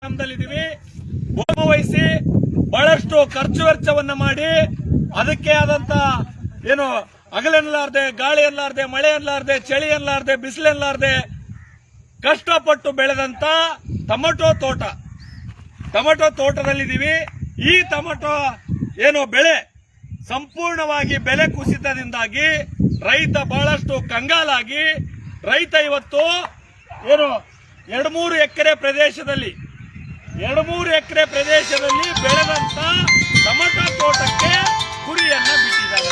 ಕ್ರಮದಲ್ಲಿದ್ದೀವಿ. ಭಾಗವಹಿಸಿ ಬಹಳಷ್ಟು ಖರ್ಚು ವೆಚ್ಚವನ್ನ ಮಾಡಿ ಅದಕ್ಕೆ ಆದಂತ ಏನು ಹಗಲೆನ್ನಲಾರ್ದೆ, ಗಾಳಿ ಎನ್ನಲಾರ್ದೆ, ಮಳೆ ಎನ್ನಲಾರ್ದೆ, ಚಳಿ ಎನ್ನಲಾರ್ದೆ, ಬಿಸಿಲು ಎನ್ನಲಾರ್ದೆ ಕಷ್ಟಪಟ್ಟು ಬೆಳೆದಂತ ಟೊಮೆಟೊ ತೋಟದಲ್ಲಿದ್ದೀವಿ. ಈ ಟೊಮೆಟೊ ಏನು ಬೆಳೆ ಸಂಪೂರ್ಣವಾಗಿ ಬೆಲೆ ಕುಸಿತದಿಂದಾಗಿ ರೈತ ಬಹಳಷ್ಟು ಕಂಗಾಲಾಗಿ ರೈತ ಇವತ್ತು ಏನು 2-3 ಎಕರೆ ಪ್ರದೇಶದಲ್ಲಿ ಬೆಳೆದಂತ ಟೊಮೆಟೊ ತೋಟಕ್ಕೆ ಕುರಿಯನ್ನ ಬಿಟ್ಟಿದ್ದಾರೆ.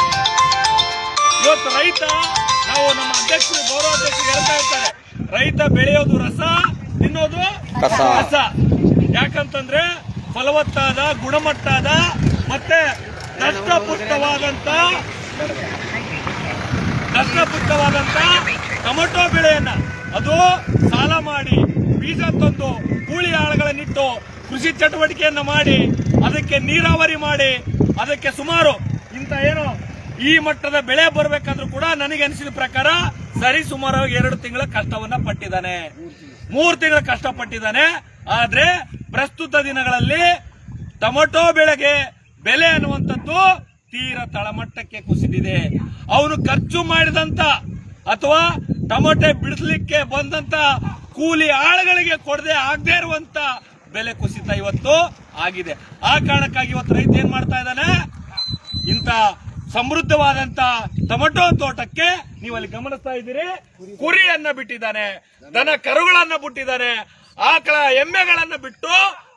ಇವತ್ತು ರೈತ, ನಾವು ನಮ್ಮ ಅಧ್ಯಕ್ಷರು, ಗೌರವಾಧ್ಯಕ್ಷರು ಹೇಳ್ತಾ ಇರ್ತಾರೆ, ರೈತ ಬೆಳೆಯೋದು ರಸ, ತಿನ್ನೋದು ಕಸ. ಯಾಕಂತಂದ್ರೆ ಫಲವತ್ತಾದ, ಗುಣಮಟ್ಟದ ಮತ್ತೆ ಕಷ್ಟಪುಷ್ಟವಾದಂತ ಟೊಮೆಟೊ ಬೆಳೆಯನ್ನ ಅದು ಸಾಲ ಮಾಡಿ ಬೀಜ ತಂದು ಕೂಲಿ ಆಳುಗಳನ್ನಿಟ್ಟು ಕೃಷಿ ಚಟುವಟಿಕೆಯನ್ನ ಮಾಡಿ ಅದಕ್ಕೆ ನೀರಾವರಿ ಮಾಡಿ ಅದಕ್ಕೆ ಸುಮಾರು ಇಂತ ಏನು ಈ ಮಟ್ಟದ ಬೆಳೆ ಬರಬೇಕಾದ್ರೂ ಕೂಡ ನನಗೆ ಅನಿಸಿದ ಪ್ರಕಾರ ಸರಿ ಸುಮಾರು 2 ತಿಂಗಳ ಕಷ್ಟವನ್ನ ಪಟ್ಟಿದ್ದಾನೆ, 3 ತಿಂಗಳ ಕಷ್ಟಪಟ್ಟಿದ್ದಾನೆ. ಆದ್ರೆ ಪ್ರಸ್ತುತ ದಿನಗಳಲ್ಲಿ ಟೊಮೆಟೊ ಬೆಳೆಗೆ ಬೆಲೆ ಅನ್ನುವಂಥದ್ದು ತೀರ ತಳಮಟ್ಟಕ್ಕೆ ಕುಸಿದಿದೆ. ಅವನು ಖರ್ಚು ಮಾಡಿದಂತ ಅಥವಾ ಟೊಮೆಟೊ ಬಿಡಿಸಲಿಕ್ಕೆ ಬಂದಂತ ಕೂಲಿ ಆಳುಗಳಿಗೆ ಕೊಡದೆ ಆಗದೆ ಇರುವಂತ ಬೆಲೆ ಕುಸಿತ ಇವತ್ತು ಆಗಿದೆ. ಆ ಕಾರಣಕ್ಕಾಗಿ ಇವತ್ತು ರೈತ ಏನ್ ಮಾಡ್ತಾ ಇದ್ದಾನೆ, ಇಂತ ಸಮೃದ್ಧವಾದಂತ ಟೊಮೆಟೊ ತೋಟಕ್ಕೆ ನೀವು ಅಲ್ಲಿ ಗಮನಿಸ್ತಾ ಇದ್ದೀರಿ, ಕುರಿಯನ್ನ ಬಿಟ್ಟಿದ್ದಾನೆ, ದನ ಕರುಗಳನ್ನ ಬಿಟ್ಟಿದ್ದಾನೆ, ಆಕಳ ಎಮ್ಮೆಗಳನ್ನ ಬಿಟ್ಟು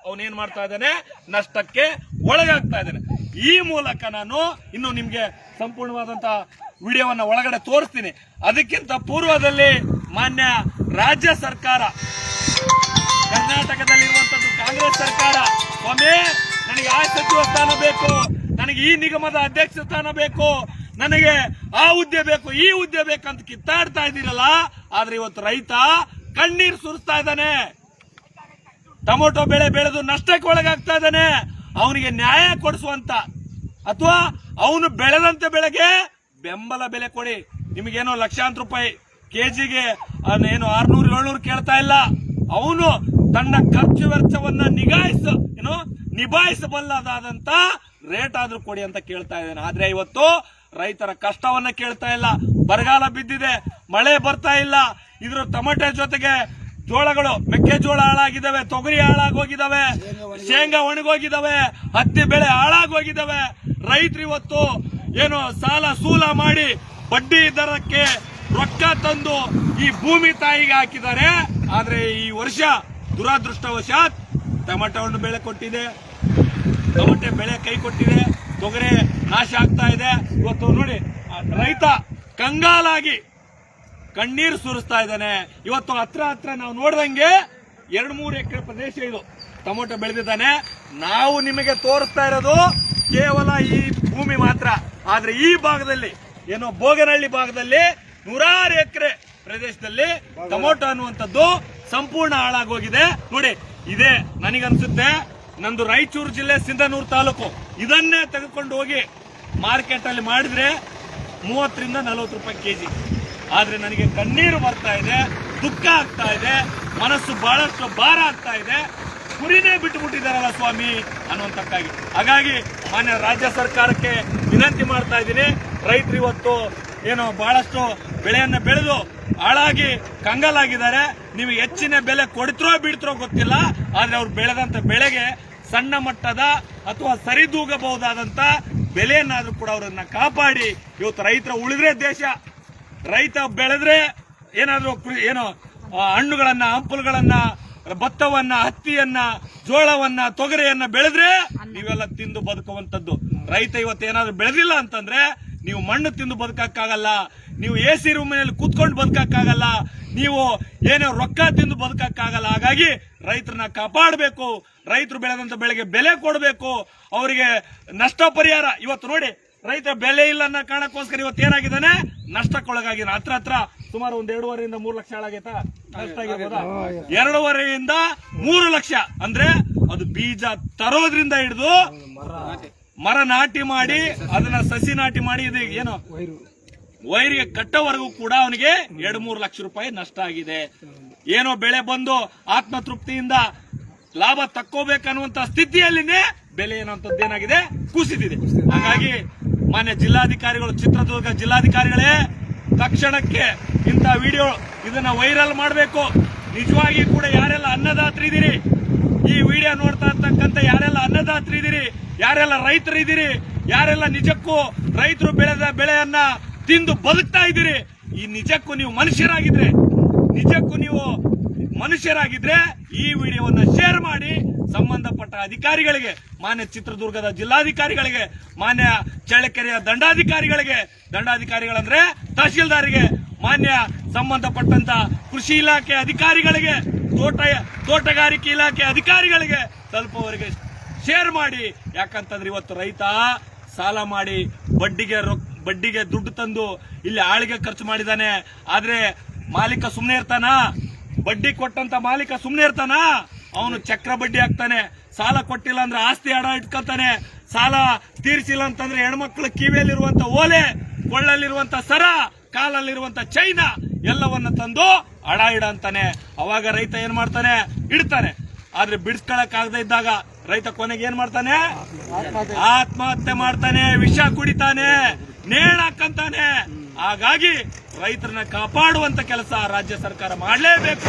ಅವನೇನ್ ಮಾಡ್ತಾ ಇದ್ದಾನೆ, ನಷ್ಟಕ್ಕೆ ಒಳಗಾಗ್ತಾ ಇದ್ದಾನೆ. ಈ ಮೂಲಕ ನಾನು ಇನ್ನು ನಿಮ್ಗೆ ಸಂಪೂರ್ಣವಾದಂತ ವಿಡಿಯೋವನ್ನ ಒಳಗಡೆ ತೋರಿಸ್ತೀನಿ. ಅದಕ್ಕಿಂತ ಪೂರ್ವದಲ್ಲಿ ಮಾನ್ಯ ರಾಜ್ಯ ಸರ್ಕಾರ, ಕರ್ನಾಟಕದಲ್ಲಿರುವಂತದ್ದು ಕಾಂಗ್ರೆಸ್ ಸರ್ಕಾರ, ಸ್ವಾಮಿ ನನಗೆ ಆ ಸಚಿವ ಸ್ಥಾನ ಬೇಕು, ನನಗೆ ಈ ನಿಗಮದ ಅಧ್ಯಕ್ಷ ಸ್ಥಾನ ಬೇಕು, ನನಗೆ ಆ ಹುದ್ದೆ ಬೇಕು, ಈ ಹುದ್ದೆ ಬೇಕಂತ ಕಿತ್ತಾಡ್ತಾ ಇದ್ದೀರಲ್ಲ. ಆದ್ರೆ ಇವತ್ತು ರೈತ ಕಣ್ಣೀರು ಸುರಿಸ್ತಾ ಇದ್ದಾನೆ. ಟೊಮೆಟೊ ಬೆಳೆ ಬೆಳೆದು ನಷ್ಟಕ್ಕೆ ಒಳಗಾಗ್ತಾ ಇದ್ದಾನೆ. ಅವನಿಗೆ ನ್ಯಾಯ ಕೊಡಿಸುವಂತ ಅಥವಾ ಅವನು ಬೆಳೆದಂತ ಬೆಳೆಗೆ ಬೆಂಬಲ ಬೆಲೆ ಕೊಡಿ. ನಿಮಗೇನೋ ಲಕ್ಷಾಂತರ ರೂಪಾಯಿ ಕೆಜಿಗೆ ಏನು 600-700 ಕೇಳ್ತಾ ಇಲ್ಲ. ಅವನು ತನ್ನ ಖರ್ಚು ವೆಚ್ಚವನ್ನ ನಿಭಾಯಿಸಬಲ್ಲದಾದಂತ ರೇಟ್ ಆದ್ರೂ ಕೊಡಿ ಅಂತ ಕೇಳ್ತಾ ಇದ್ದಾನೆ. ಆದ್ರೆ ಇವತ್ತು ರೈತರ ಕಷ್ಟವನ್ನ ಕೇಳ್ತಾ ಇಲ್ಲ. ಬರಗಾಲ ಬಿದ್ದಿದೆ, ಮಳೆ ಬರ್ತಾ ಇಲ್ಲ. ಇದ್ರ ಟೊಮೆಟೊ ಜೊತೆಗೆ ಜೋಳಗಳು, ಮೆಕ್ಕೆಜೋಳ ಹಾಳಾಗಿದ್ದಾವೆ, ತೊಗರಿ ಹಾಳಾಗೋಗಿದ್ದಾವೆ, ಶೇಂಗಾ ಒಣಗೋಗಿದ್ದಾವೆ, ಹತ್ತಿ ಬೆಳೆ ಹಾಳಾಗೋಗಿದ್ದಾವೆ. ರೈತರು ಇವತ್ತು ಏನು ಸಾಲ ಸೂಲ ಮಾಡಿ ಬಡ್ಡಿ ದರಕ್ಕೆ ರೊಕ್ಕ ತಂದು ಈ ಭೂಮಿ ತಾಯಿಗೆ ಹಾಕಿದ್ದಾರೆ. ಆದ್ರೆ ಈ ವರ್ಷ ದುರಾದೃಷ್ಟವಶಾತ್ ಟೊಮೆಟೊ ಬೆಳೆ ಕೊಟ್ಟಿದೆ, ಟೊಮೆಟೊ ಬೆಳೆ ಕೈ ಕೊಟ್ಟಿದೆ, ತೊಗರಿ ನಾಶ ಆಗ್ತಾ ಇದೆ. ಇವತ್ತು ನೋಡಿ ರೈತ ಕಂಗಾಲಾಗಿ ಕಣ್ಣೀರು ಸುರಿಸ್ತಾ ಇದ್ದಾನೆ. ಇವತ್ತು ಹತ್ರ ನಾವು ನೋಡ್ದಂಗೆ 2-3 ಎಕರೆ ಪ್ರದೇಶ ಇದು ಟೊಮೆಟೊ ಬೆಳೆದಿದ್ದಾನೆ. ನಾವು ನಿಮಗೆ ತೋರಿಸ್ತಾ ಇರೋದು ಕೇವಲ ಈ ಭೂಮಿ ಮಾತ್ರ. ಆದ್ರೆ ಈ ಭಾಗದಲ್ಲಿ ಏನೋ ಬೋಗನಹಳ್ಳಿ ಭಾಗದಲ್ಲಿ 100 ಎಕರೆ ಪ್ರದೇಶದಲ್ಲಿ ಟೊಮೆಟೊ ಅನ್ನುವಂಥದ್ದು ಸಂಪೂರ್ಣ ಹಾಳಾಗೋಗಿದೆ. ನೋಡಿ ಇದೇ ನನಗನ್ಸುತ್ತೆ, ನಂದು ರಾಯಚೂರು ಜಿಲ್ಲೆ ಸಿಂಧನೂರು ತಾಲೂಕು. ಇದನ್ನೇ ತೆಗೆದುಕೊಂಡು ಹೋಗಿ ಮಾರ್ಕೆಟ್ ಅಲ್ಲಿ ಮಾಡಿದ್ರೆ 30-40 ರೂಪಾಯಿ ಕೆಜಿ. ಆದ್ರೆ ನನಗೆ ಕಣ್ಣೀರು ಬರ್ತಾ ಇದೆ, ದುಃಖ ಆಗ್ತಾ ಇದೆ, ಮನಸ್ಸು ಬಹಳಷ್ಟು ಭಾರ ಆಗ್ತಾ ಇದೆ. ಕುರಿನೇ ಬಿಟ್ಟುಬಿಟ್ಟಿದ್ದಾರಲ್ಲ ಸ್ವಾಮಿ ಅನ್ನುವಂತಕ್ಕಾಗಿ. ಹಾಗಾಗಿ ಮಾನ್ಯ ರಾಜ್ಯ ಸರ್ಕಾರಕ್ಕೆ ವಿನಂತಿ ಮಾಡ್ತಾ ಇದ್ದೀನಿ, ರೈತರು ಇವತ್ತು ಏನು ಬಹಳಷ್ಟು ಬೆಳೆಯನ್ನ ಬೆಳೆದು ಹಾಳಾಗಿ ಕಂಗಾಲಾಗಿದ್ದಾರೆ. ನೀವು ಹೆಚ್ಚಿನ ಬೆಲೆ ಕೊಡ್ತಿರೋ ಬಿಡ್ತಿರೋ ಗೊತ್ತಿಲ್ಲ. ಆದ್ರೆ ಅವ್ರು ಬೆಳೆದಂತ ಬೆಳೆಗೆ ಸಣ್ಣ ಮಟ್ಟದ ಅಥವಾ ಸರಿದೂಗಬಹುದಾದಂತ ಬೆಲೆಯನ್ನಾದ್ರೂ ಕೂಡ ಅವರನ್ನ ಕಾಪಾಡಿ. ಇವತ್ತು ರೈತರ ಉಳಿದ್ರೆ ದೇಶ, ರೈತ ಬೆಳೆದ್ರೆ ಏನಾದ್ರೂ ಏನೋ ಹಣ್ಣುಗಳನ್ನ, ಹಂಪಲುಗಳನ್ನ, ಭತ್ತವನ್ನ, ಹತ್ತಿಯನ್ನ, ಜೋಳವನ್ನ, ತೊಗರಿಯನ್ನ ಬೆಳೆದ್ರೆ ನೀವೆಲ್ಲ ತಿಂದು ಬದುಕುವಂತದ್ದು. ರೈತ ಇವತ್ತು ಏನಾದ್ರೂ ಬೆಳೆದಿಲ್ಲ ಅಂತಂದ್ರೆ ನೀವು ಮಣ್ಣು ತಿಂದು ಬದುಕಕ್ಕಾಗಲ್ಲ, ನೀವು AC ರೂಮಿನಲ್ಲಿ ಕೂತ್ಕೊಂಡು ಬದುಕಕ್ಕಾಗಲ್ಲ, ನೀವು ಏನೋ ರೊಕ್ಕ ತಿಂದು ಬದುಕಕ್ಕಾಗಲ್ಲ. ಹಾಗಾಗಿ ರೈತರನ್ನ ಕಾಪಾಡಬೇಕು, ರೈತರು ಬೆಳೆದಂತ ಬೆಳೆಗೆ ಬೆಲೆ ಕೊಡಬೇಕು, ಅವರಿಗೆ ನಷ್ಟ ಪರಿಹಾರ. ಇವತ್ತು ನೋಡಿ ರೈತ ಬೆಲೆ ಇಲ್ಲ ಅನ್ನೋ ಕಾರಣಕ್ಕೋಸ್ಕರ ಇವತ್ತು ಏನಾಗಿದ್ದಾನೆ, ನಷ್ಟಕ್ಕೊಳಗಾಗಿದ್ದಾನೆ. ಹತ್ರ ಸುಮಾರು 2.5-3 ಲಕ್ಷ ಹಾಳಾಗೈತಾ? ನಷ್ಟ ಆಗಿರ್ಬೋದಾ? 2.5-3 ಲಕ್ಷ ಅಂದ್ರೆ ಅದು ಬೀಜ ತರೋದ್ರಿಂದ ಹಿಡಿದು ಮರ ನಾಟಿ ಮಾಡಿ ಅದನ್ನ ಸಸಿ ನಾಟಿ ಮಾಡಿ ಇದು ಏನು ವೈರಿಗೆ ಕಟ್ಟೋವರೆಗೂ ಕೂಡ ಅವನಿಗೆ 2-3 ಲಕ್ಷ ರೂಪಾಯಿ ನಷ್ಟ ಆಗಿದೆ. ಏನೋ ಬೆಳೆ ಬಂದು ಆತ್ಮತೃಪ್ತಿಯಿಂದ ಲಾಭ ತಕ್ಕೋಬೇಕನ್ನುವಂತ ಸ್ಥಿತಿಯಲ್ಲಿನೇ ಬೆಲೆ ಏನಾಗಿದೆ ಕುಸಿದಿದೆ. ಹಾಗಾಗಿ ಮಾನ್ಯ ಜಿಲ್ಲಾಧಿಕಾರಿಗಳು, ಚಿತ್ರದುರ್ಗ ಜಿಲ್ಲಾಧಿಕಾರಿಗಳೇ, ತಕ್ಷಣಕ್ಕೆ ಇಂಥ ವಿಡಿಯೋ ಇದನ್ನ ವೈರಲ್ ಮಾಡಬೇಕು. ನಿಜವಾಗಿ ಕೂಡ ಯಾರೆಲ್ಲ ಅನ್ನದಾತರಿದ್ದೀರಿ, ಈ ವಿಡಿಯೋ ನೋಡ್ತಾ ಇರ್ತಕ್ಕಂಥ ಯಾರೆಲ್ಲ ಅನ್ನದಾತರಿದ್ದೀರಿ, ಯಾರೆಲ್ಲ ರೈತರಿದ್ದೀರಿ, ಯಾರೆಲ್ಲ ನಿಜಕ್ಕೂ ರೈತರು ಬೆಳೆದ ಬೆಳೆಯನ್ನ ತಿಂದು ಬದುಕ್ತಾ ಇದ್ದೀರಿ, ಈ ನಿಜಕ್ಕೂ ನೀವು ಮನುಷ್ಯರಾಗಿದ್ರೆ ಈ ವಿಡಿಯೋವನ್ನ ಶೇರ್ ಮಾಡಿ ಸಂಬಂಧಪಟ್ಟ ಅಧಿಕಾರಿಗಳಿಗೆ, ಮಾನ್ಯ ಚಿತ್ರದುರ್ಗದ ಜಿಲ್ಲಾಧಿಕಾರಿಗಳಿಗೆ, ಮಾನ್ಯ ಚಳ್ಳಕೆರೆಯ ದಂಡಾಧಿಕಾರಿಗಳಂದ್ರೆ ತಹಶೀಲ್ದಾರಿಗೆ, ಮಾನ್ಯ ಸಂಬಂಧಪಟ್ಟಂತ ಕೃಷಿ ಇಲಾಖೆ ಅಧಿಕಾರಿಗಳಿಗೆ, ತೋಟಗಾರಿಕೆ ಇಲಾಖೆ ಅಧಿಕಾರಿಗಳಿಗೆ ತಲುಪುವವರೆಗೆ ಶೇರ್ ಮಾಡಿ. ಯಾಕಂತಂದ್ರೆ ಇವತ್ತು ರೈತ ಸಾಲ ಮಾಡಿ ಬಡ್ಡಿಗೆ ದುಡ್ಡು ತಂದು ಇಲ್ಲಿ ಆಳಿಗೆ ಖರ್ಚು ಮಾಡಿದಾನೆ. ಆದ್ರೆ ಮಾಲೀಕ ಸುಮ್ನೆ ಇರ್ತಾನ? ಬಡ್ಡಿ ಕೊಟ್ಟಂತ ಮಾಲೀಕ ಸುಮ್ನೆ ಇರ್ತಾನ? ಅವನು ಚಕ್ರ ಬಡ್ಡಿ ಹಾಕ್ತಾನೆ. ಸಾಲ ಕೊಟ್ಟಿಲ್ಲ ಅಂದ್ರೆ ಆಸ್ತಿ ಅಡ ಇಟ್ಕೊತಾನೆ. ಸಾಲ ತೀರಿಸಿಲ್ಲ ಅಂತಂದ್ರೆ ಹೆಣ್ಮಕ್ಳು ಕಿವಿಯಲ್ಲಿರುವಂತ ಓಲೆ, ಕೊಳ್ಳಲ್ಲಿರುವಂತ ಸರ, ಕಾಲಲ್ಲಿರುವಂತ ಚೈನ ಎಲ್ಲವನ್ನ ತಂದು ಅಡ ಇಡ ಅಂತಾನೆ. ಅವಾಗ ರೈತ ಏನ್ ಮಾಡ್ತಾನೆ? ಇಡ್ತಾನೆ. ಆದ್ರೆ ಬಿಡಿಸ್ಕೊಳಕ್ ಆಗದೆ ಇದ್ದಾಗ ರೈತ ಕೊನೆಗೆ ಏನ್ ಮಾಡ್ತಾನೆ? ಆತ್ಮಹತ್ಯೆ ಮಾಡ್ತಾನೆ, ವಿಷ ಕುಡಿತಾನೆ, ನೇಣಾಕಂತಾನೆ. ಹಾಗಾಗಿ ರೈತರನ್ನ ಕಾಪಾಡುವಂತ ಕೆಲಸ ರಾಜ್ಯ ಸರ್ಕಾರ ಮಾಡಲೇಬೇಕು.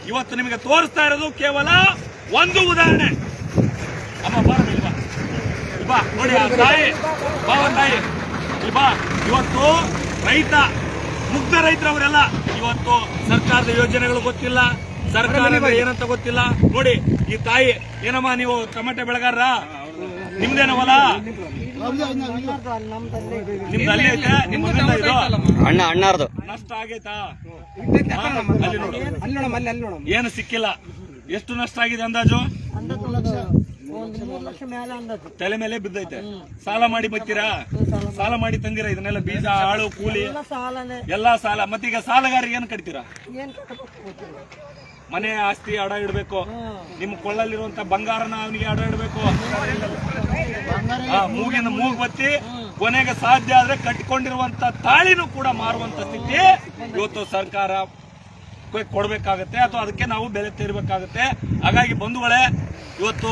ಇವತ್ತು ನಿಮಗೆ ತೋರಿಸ್ತಾ ಇರೋದು ಕೇವಲ ಒಂದು ಉದಾಹರಣೆ. ಅಮ್ಮ ಬಾ ನೋಡಿ, ಆ ತಾಯಿ ಬಾ. ಇವತ್ತು ರೈತ, ಮುಗ್ಧ ರೈತರವರೆಲ್ಲ ಇವತ್ತು ಸರ್ಕಾರದ ಯೋಜನೆಗಳು ಗೊತ್ತಿಲ್ಲ, ಸರ್ಕಾರ ಏನಂತ ಗೊತ್ತಿಲ್ಲ. ನೋಡಿ ಈ ತಾಯಿ, ಏನಮ್ಮ ನೀವು ಟೊಮೆಟೊ ಬೆಳೆಗಾರ? ನಿಮ್ದೇನ ಹೊಲ? ನಿಮ್ದು ಅಲ್ಲಿ ಐತೆ? ನಿಮ್ಮ ಇದು ಅಣ್ಣಾರ್ದು ನಷ್ಟ ಆಗೈತಾ? ಏನು ಸಿಕ್ಕಿಲ್ಲ. ಎಷ್ಟು ನಷ್ಟ ಆಗಿದೆ ಅಂದಾಜು? ತಲೆ ಮೇಲೆ ಬಿದ್ದೈತೆ. ಸಾಲ ಮಾಡಿ ಬರ್ತೀರಾ? ಸಾಲ ಮಾಡಿ ತಂದಿರಾ? ಇದನ್ನೆಲ್ಲ ಬೀಜ, ಆಳು, ಕೂಲಿ ಎಲ್ಲಾ ಸಾಲ. ಮತ್ತೀಗ ಸಾಲಗಾರಿಗೆ ಏನ್ ಕಟ್ತೀರಾ? ಮನೆ ಆಸ್ತಿ ಅಡ ಇಡಬೇಕು. ನಿಮ್ಮ ಕೊಳ್ಳಲ್ಲಿರುವಂತ ಬಂಗಾರನ ಅವನಿಗೆ ಅಡ ಇಡಬೇಕು. ಮೂಗಿನ ಮೂಗು ಬತ್ತಿ ಕೊನೆಗೆ ಸಾಧ್ಯ ಆದ್ರೆ ಕಟ್ಟಿಕೊಂಡಿರುವಂತ ತಾಳಿನೂ ಕೂಡ ಮಾರುವಂತ ಸ್ಥಿತಿ ಇವತ್ತು ಸರ್ಕಾರ ಕೊಡ್ಬೇಕಾಗತ್ತೆ, ಅಥವಾ ಅದಕ್ಕೆ ನಾವು ಬೆಲೆ ತೀರ್ಬೇಕಾಗತ್ತೆ. ಹಾಗಾಗಿ ಬಂಧುಗಳೇ, ಇವತ್ತು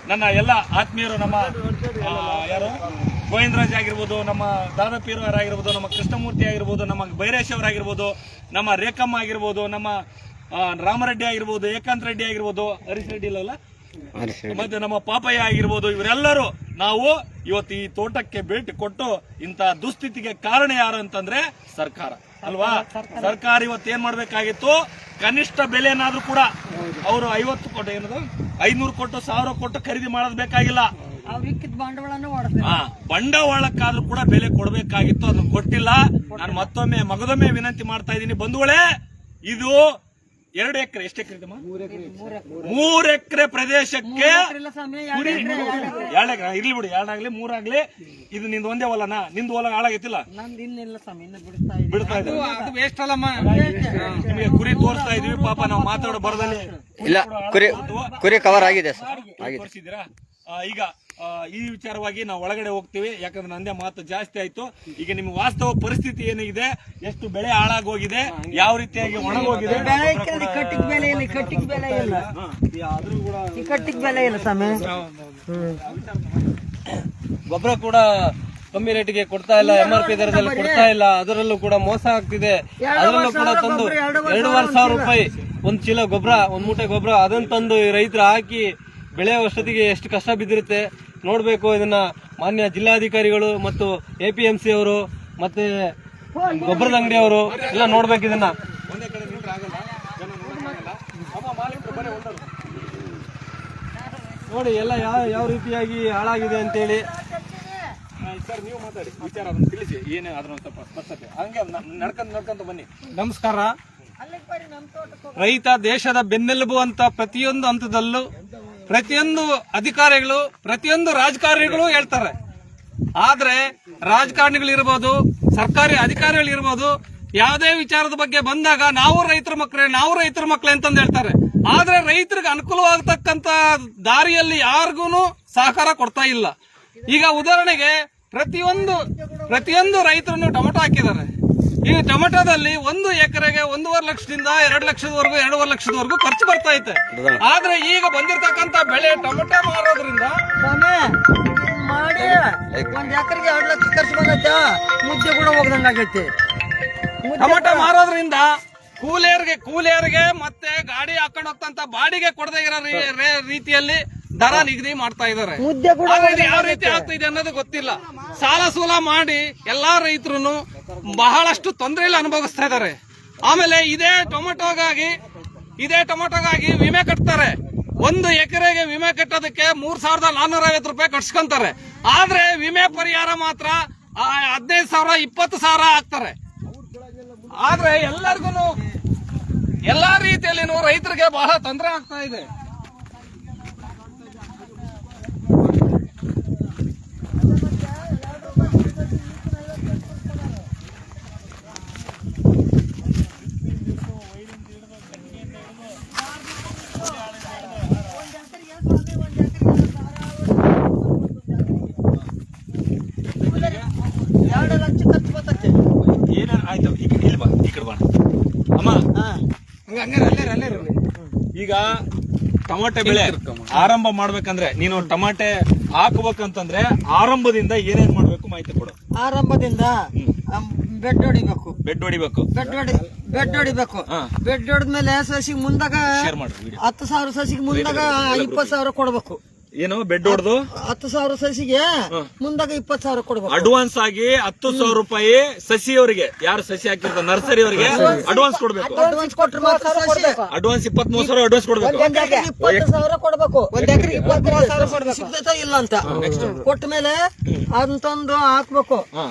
ನನ್ನ ಎಲ್ಲ ಆತ್ಮೀಯರು, ನಮ್ಮ ಯಾರು ಗೋವಿಂದರಾಜ್ ಆಗಿರ್ಬೋದು, ನಮ್ಮ ದಾದಾಪೀರವರಾಗಿರ್ಬೋದು, ನಮ್ಮ ಕೃಷ್ಣಮೂರ್ತಿ ಆಗಿರ್ಬೋದು, ನಮ್ಮ ಬೈರೇಶ್ ಅವರಾಗಿರ್ಬೋದು, ನಮ್ಮ ರೇಖಮ್ಮ ಆಗಿರ್ಬೋದು, ನಮ್ಮ ರಾಮರೆಡ್ಡಿ ಆಗಿರ್ಬೋದು, ಏಕಾಂತ್ ರೆಡ್ಡಿ ಆಗಿರ್ಬೋದು, ಹರೀಶ್ ರೆಡ್ಡಿ ಇಲ್ಲಲ್ಲ, ಮತ್ತೆ ನಮ್ಮ ಪಾಪಯ್ಯ ಆಗಿರ್ಬೋದು, ಇವರೆಲ್ಲರೂ ನಾವು ಇವತ್ತು ಈ ತೋಟಕ್ಕೆ ಭೇಟಿ ಕೊಟ್ಟು ಇಂತ ದುಸ್ಥಿತಿಗೆ ಕಾರಣ ಯಾರು ಅಂತಂದ್ರೆ ಸರ್ಕಾರ ಅಲ್ವಾ? ಸರ್ಕಾರ ಇವತ್ತು ಏನ್ ಮಾಡ್ಬೇಕಾಗಿತ್ತು? ಕನಿಷ್ಠ ಬೆಲೆನಾದ್ರೂ ಕೂಡ ಅವರು 50 ಕೊಟ್ಟು, ಏನದು 500 ಕೊಟ್ಟು 1000 ಕೊಟ್ಟು ಖರೀದಿ ಮಾಡೋದು ಬೇಕಾಗಿಲ್ಲ. ಬಂಡವಾಳಕ್ಕಾದ್ರೂ ಕೂಡ ಬೆಲೆ ಕೊಡಬೇಕಾಗಿತ್ತು, ಅದನ್ನ ಕೊಟ್ಟಿಲ್ಲ. ನಾನು ಮಗದೊಮ್ಮೆ ವಿನಂತಿ ಮಾಡ್ತಾ ಇದ್ದೀನಿ ಬಂಧುಗಳೇ, ಇದು 2 ಎಕರೆ, ಎಷ್ಟು ಎಕರೆ? 3 ಎಕರೆ ಪ್ರದೇಶಕ್ಕೆ ಇರ್ಲಿ ಬಿಡಿ, 2 ಆಗ್ಲಿ 3 ಆಗ್ಲಿ, ಇದು ನಿಂದು ಒಂದೇ ಹೊಲನಾ? ನಿಂದು ಹೊಲ ಹಾಳಾಗೈತಿಲ್ಲ? ಬಿಡ್ತಾ ಇದ್ದೀವಿ. ನಿಮಗೆ ಕುರಿ ತೋರಿಸ್ತಾ ಇದೀವಿ, ಪಾಪ ನಾವು ಮಾತಾಡೋ ಬರದಲ್ಲಿ ಇಲ್ಲ, ಕುರಿ ಕವರ್ ಆಗಿದೆ ತೋರಿಸಿದ್ದೀರಾ? ಈಗ ಈ ವಿಚಾರವಾಗಿ ನಾವು ಒಳಗಡೆ ಹೋಗ್ತೀವಿ, ಯಾಕಂದ್ರೆ ನಂದೇ ಮಾತು ಜಾಸ್ತಿ ಆಯ್ತು. ಈಗ ನಿಮ್ಗೆ ವಾಸ್ತವ ಪರಿಸ್ಥಿತಿ ಏನಿದೆ, ಎಷ್ಟು ಬೆಳೆ ಹಾಳಾಗೋಗಿದೆ, ಯಾವ ರೀತಿಯಾಗಿ ಒಣಗೋಗಿದೆ, ಗೊಬ್ಬರ ಕೂಡ ಕಮ್ಮಿ ರೇಟಿಗೆ ಕೊಡ್ತಾ ಇಲ್ಲ, MRP ದರದಲ್ಲಿ ಕೊಡ್ತಾ ಇಲ್ಲ, ಅದರಲ್ಲೂ ಕೂಡ ಮೋಸ ಆಗ್ತಿದೆ. ಅದರಲ್ಲೂ ಕೂಡ ತಂದು 2,500 ರೂಪಾಯಿ ಒಂದು ಚೀಲ ಗೊಬ್ಬರ, ಒಂದು ಮೂಟೆ ಗೊಬ್ಬರ, ಅದನ್ನ ತಂದು ರೈತರು ಹಾಕಿ ಬೆಳೆಯೋ ವರ್ಷದಿಗೆ ಎಷ್ಟು ಕಷ್ಟ ಬಿದ್ದಿರುತ್ತೆ ನೋಡ್ಬೇಕು. ಇದನ್ನ ಮಾನ್ಯ ಜಿಲ್ಲಾಧಿಕಾರಿಗಳು ಮತ್ತು APMC ಅವರು ಮತ್ತೆ ಗೊಬ್ಬರದ ಅಂಗಡಿ ಅವರು ಎಲ್ಲ ನೋಡ್ಬೇಕು. ಇದನ್ನ ನೋಡಿ ಎಲ್ಲ ಯಾವ ರೀತಿಯಾಗಿ ಹಾಳಾಗಿದೆ ಅಂತೇಳಿ. ಸರ್, ನೀವು ಮಾತಾಡಿ, ವಿಚಾರ ಅದನ್ನು ತಿಳಿಸಿ, ಏನೇ ಅದ್ರ ಸ್ವಲ್ಪ ಸ್ಪಷ್ಟತೆ. ಹಂಗೆ ನಡ್ಕೊಂತ ಬನ್ನಿ. ನಮಸ್ಕಾರ. ರೈತ ದೇಶದ ಬೆನ್ನೆಲುಬು ಅಂತ ಪ್ರತಿಯೊಂದು ಹಂತದಲ್ಲೂ ಪ್ರತಿಯೊಂದು ಅಧಿಕಾರಿಗಳು, ಪ್ರತಿಯೊಂದು ರಾಜಕಾರಣಿಗಳು ಹೇಳ್ತಾರೆ. ಆದ್ರೆ ರಾಜಕಾರಣಿಗಳಿರ್ಬೋದು, ಸರ್ಕಾರಿ ಅಧಿಕಾರಿಗಳಿರ್ಬೋದು, ಯಾವುದೇ ವಿಚಾರದ ಬಗ್ಗೆ ಬಂದಾಗ ನಾವು ರೈತರ ಮಕ್ಕಳೇ ಅಂತಂದು ಹೇಳ್ತಾರೆ. ಆದ್ರೆ ರೈತರಿಗೆ ಅನುಕೂಲವಾಗತಕ್ಕಂತ ದಾರಿಯಲ್ಲಿ ಯಾರಿಗೂ ಸಹಕಾರ ಕೊಡ್ತಾ ಇಲ್ಲ. ಈಗ ಉದಾಹರಣೆಗೆ ಪ್ರತಿಯೊಂದು ರೈತರನ್ನು ಟೊಮೆಟೊ ಹಾಕಿದ್ದಾರೆ. ಈ ಟೊಮೆಟೊದಲ್ಲಿ 1 ಎಕರೆಗೆ 1.5 ಲಕ್ಷದಿಂದ 2 ಲಕ್ಷದವರೆಗೂ 2.5 ಲಕ್ಷದವರೆಗೂ ಖರ್ಚು ಬರ್ತಾ ಐತೆ. ಆದ್ರೆ ಈಗ ಬಂದಿರತಕ್ಕಂತ ಬೆಳೆ ಟೊಮೆಟೊ ಮಾರೋದ್ರಿಂದ ಮಾಡಿ 1 ಎಕರೆಗೆ 2 ಲಕ್ಷ ಖರ್ಚು ಬಂದೈತೆ, ಮುದ್ದೆ ಕೂಡ ಹೋಗ್ದಂಗಾಗೈತೆ. ಟೊಮೆಟೊ ಮಾರೋದ್ರಿಂದ ಕೂಲಿಯರಿಗೆ ಮತ್ತೆ ಗಾಡಿ ಹಾಕೊಂಡು ಹೋಗ್ತಂತ ಬಾಡಿಗೆ ಕೊಡದೇ ಇರೋ ರೀತಿಯಲ್ಲಿ ದರ ನಿಗದಿ ಮಾಡ್ತಾ ಇದ್ದಾರೆ. ಆದ್ರೆ ಇದು ಯಾವ ರೀತಿ ಆಗ್ತಿದೆ ಅನ್ನೋದು ಗೊತ್ತಿಲ್ಲ. ಸಾಲ ಸೂಲ ಮಾಡಿ ಎಲ್ಲಾ ರೈತರು ಬಹಳಷ್ಟು ತೊಂದರೆಯಲ್ಲಿ ಅನುಭವಿಸ್ತಾ ಇದ್ದಾರೆ. ಆಮೇಲೆ ಇದೇ ಟೊಮೆಟೊಗಾಗಿ ವಿಮೆ ಕಟ್ತಾರೆ. 1 ಎಕರೆಗೆ ವಿಮೆ ಕಟ್ಟೋದಕ್ಕೆ 3,450 ರೂಪಾಯಿ ಕಟ್ಸ್ಕೊಂತಾರೆ. ಆದ್ರೆ ವಿಮೆ ಪರಿಹಾರ ಮಾತ್ರ 15,000 20,000 ಹಾಕ್ತಾರೆ. ಆದ್ರೆ ಎಲ್ಲಾ ರೀತಿಯಲ್ಲಿ ರೈತರಿಗೆ ಬಹಳ ತೊಂದರೆ ಆಗ್ತಾ ಇದೆ. ಆಯ್ತು, ಇಲ್ಲಿ ಬಾ, ಈ ಕಡೆ ಬಾ ಅಮ್ಮ. ಈಗ ಟೊಮಾಟೆ ಬೆಳೆ ಆರಂಭ ಮಾಡ್ಬೇಕಂದ್ರೆ, ನೀನು ಟೊಮಾಟೆ ಹಾಕ್ಬೇಕಂತಂದ್ರೆ ಆರಂಭದಿಂದ ಏನೇನ್ ಮಾಡ್ಬೇಕು ಮಾಹಿತಿ ಕೊಡು. ಆರಂಭದಿಂದ ಬೆಡ್ ಹೊಡಿಬೇಕು. ಬೆಡ್ ಹೊಡಿಬೇಕು. ಬೆಡ್ ಹೊಡೆದ್ಮೇಲೆ ಸಸಿಗೆ ಮುಂದಾಗ ಶೇರ್ ಮಾಡ್ರಿ ವಿಡಿಯೋ. 10,000 ಸಸಿಗೆ ಮುಂದಾಗ 20,000 ಕೊಡ್ಬೇಕು. ಏನು ಬೆಡ್ ಹೊಡೆದು 10,000 ಸಸಿಗೆ ಮುಂದಾಗ 20,000 ಕೊಡ್ಬೇಕು. ಅಡ್ವಾನ್ಸ್ ಆಗಿ 10,000 ರೂಪಾಯಿ ಸಸಿಯವರಿಗೆ, ಯಾರು ಸಸಿ ಹಾಕಿರ್ತಾರೆ ನರ್ಸರಿ ಅವರಿಗೆ ಅಡ್ವಾನ್ಸ್ ಕೊಡ್ಬೇಕು. ಅಡ್ವಾನ್ಸ್ ಕೊಟ್ರೆ ಮಾತ್ರ ಸಸಿ. ಅಡ್ವಾನ್ಸ್ 23,000 ಅಡ್ವಾನ್ಸ್ ಕೊಡ್ಬೇಕು. 20,000 ಕೊಡ್ಬೇಕು. 1 ಎಕರೆಗೆ 20,000 ಕೊಡ್ಬೇಕು. ಸಿಗ್ತೈತಾ ಇಲ್ಲ ಅಂತ ಕೊಟ್ಟ ಮೇಲೆ ಅದನ್ನ ತಂದು ಹಾಕ್ಬೇಕು.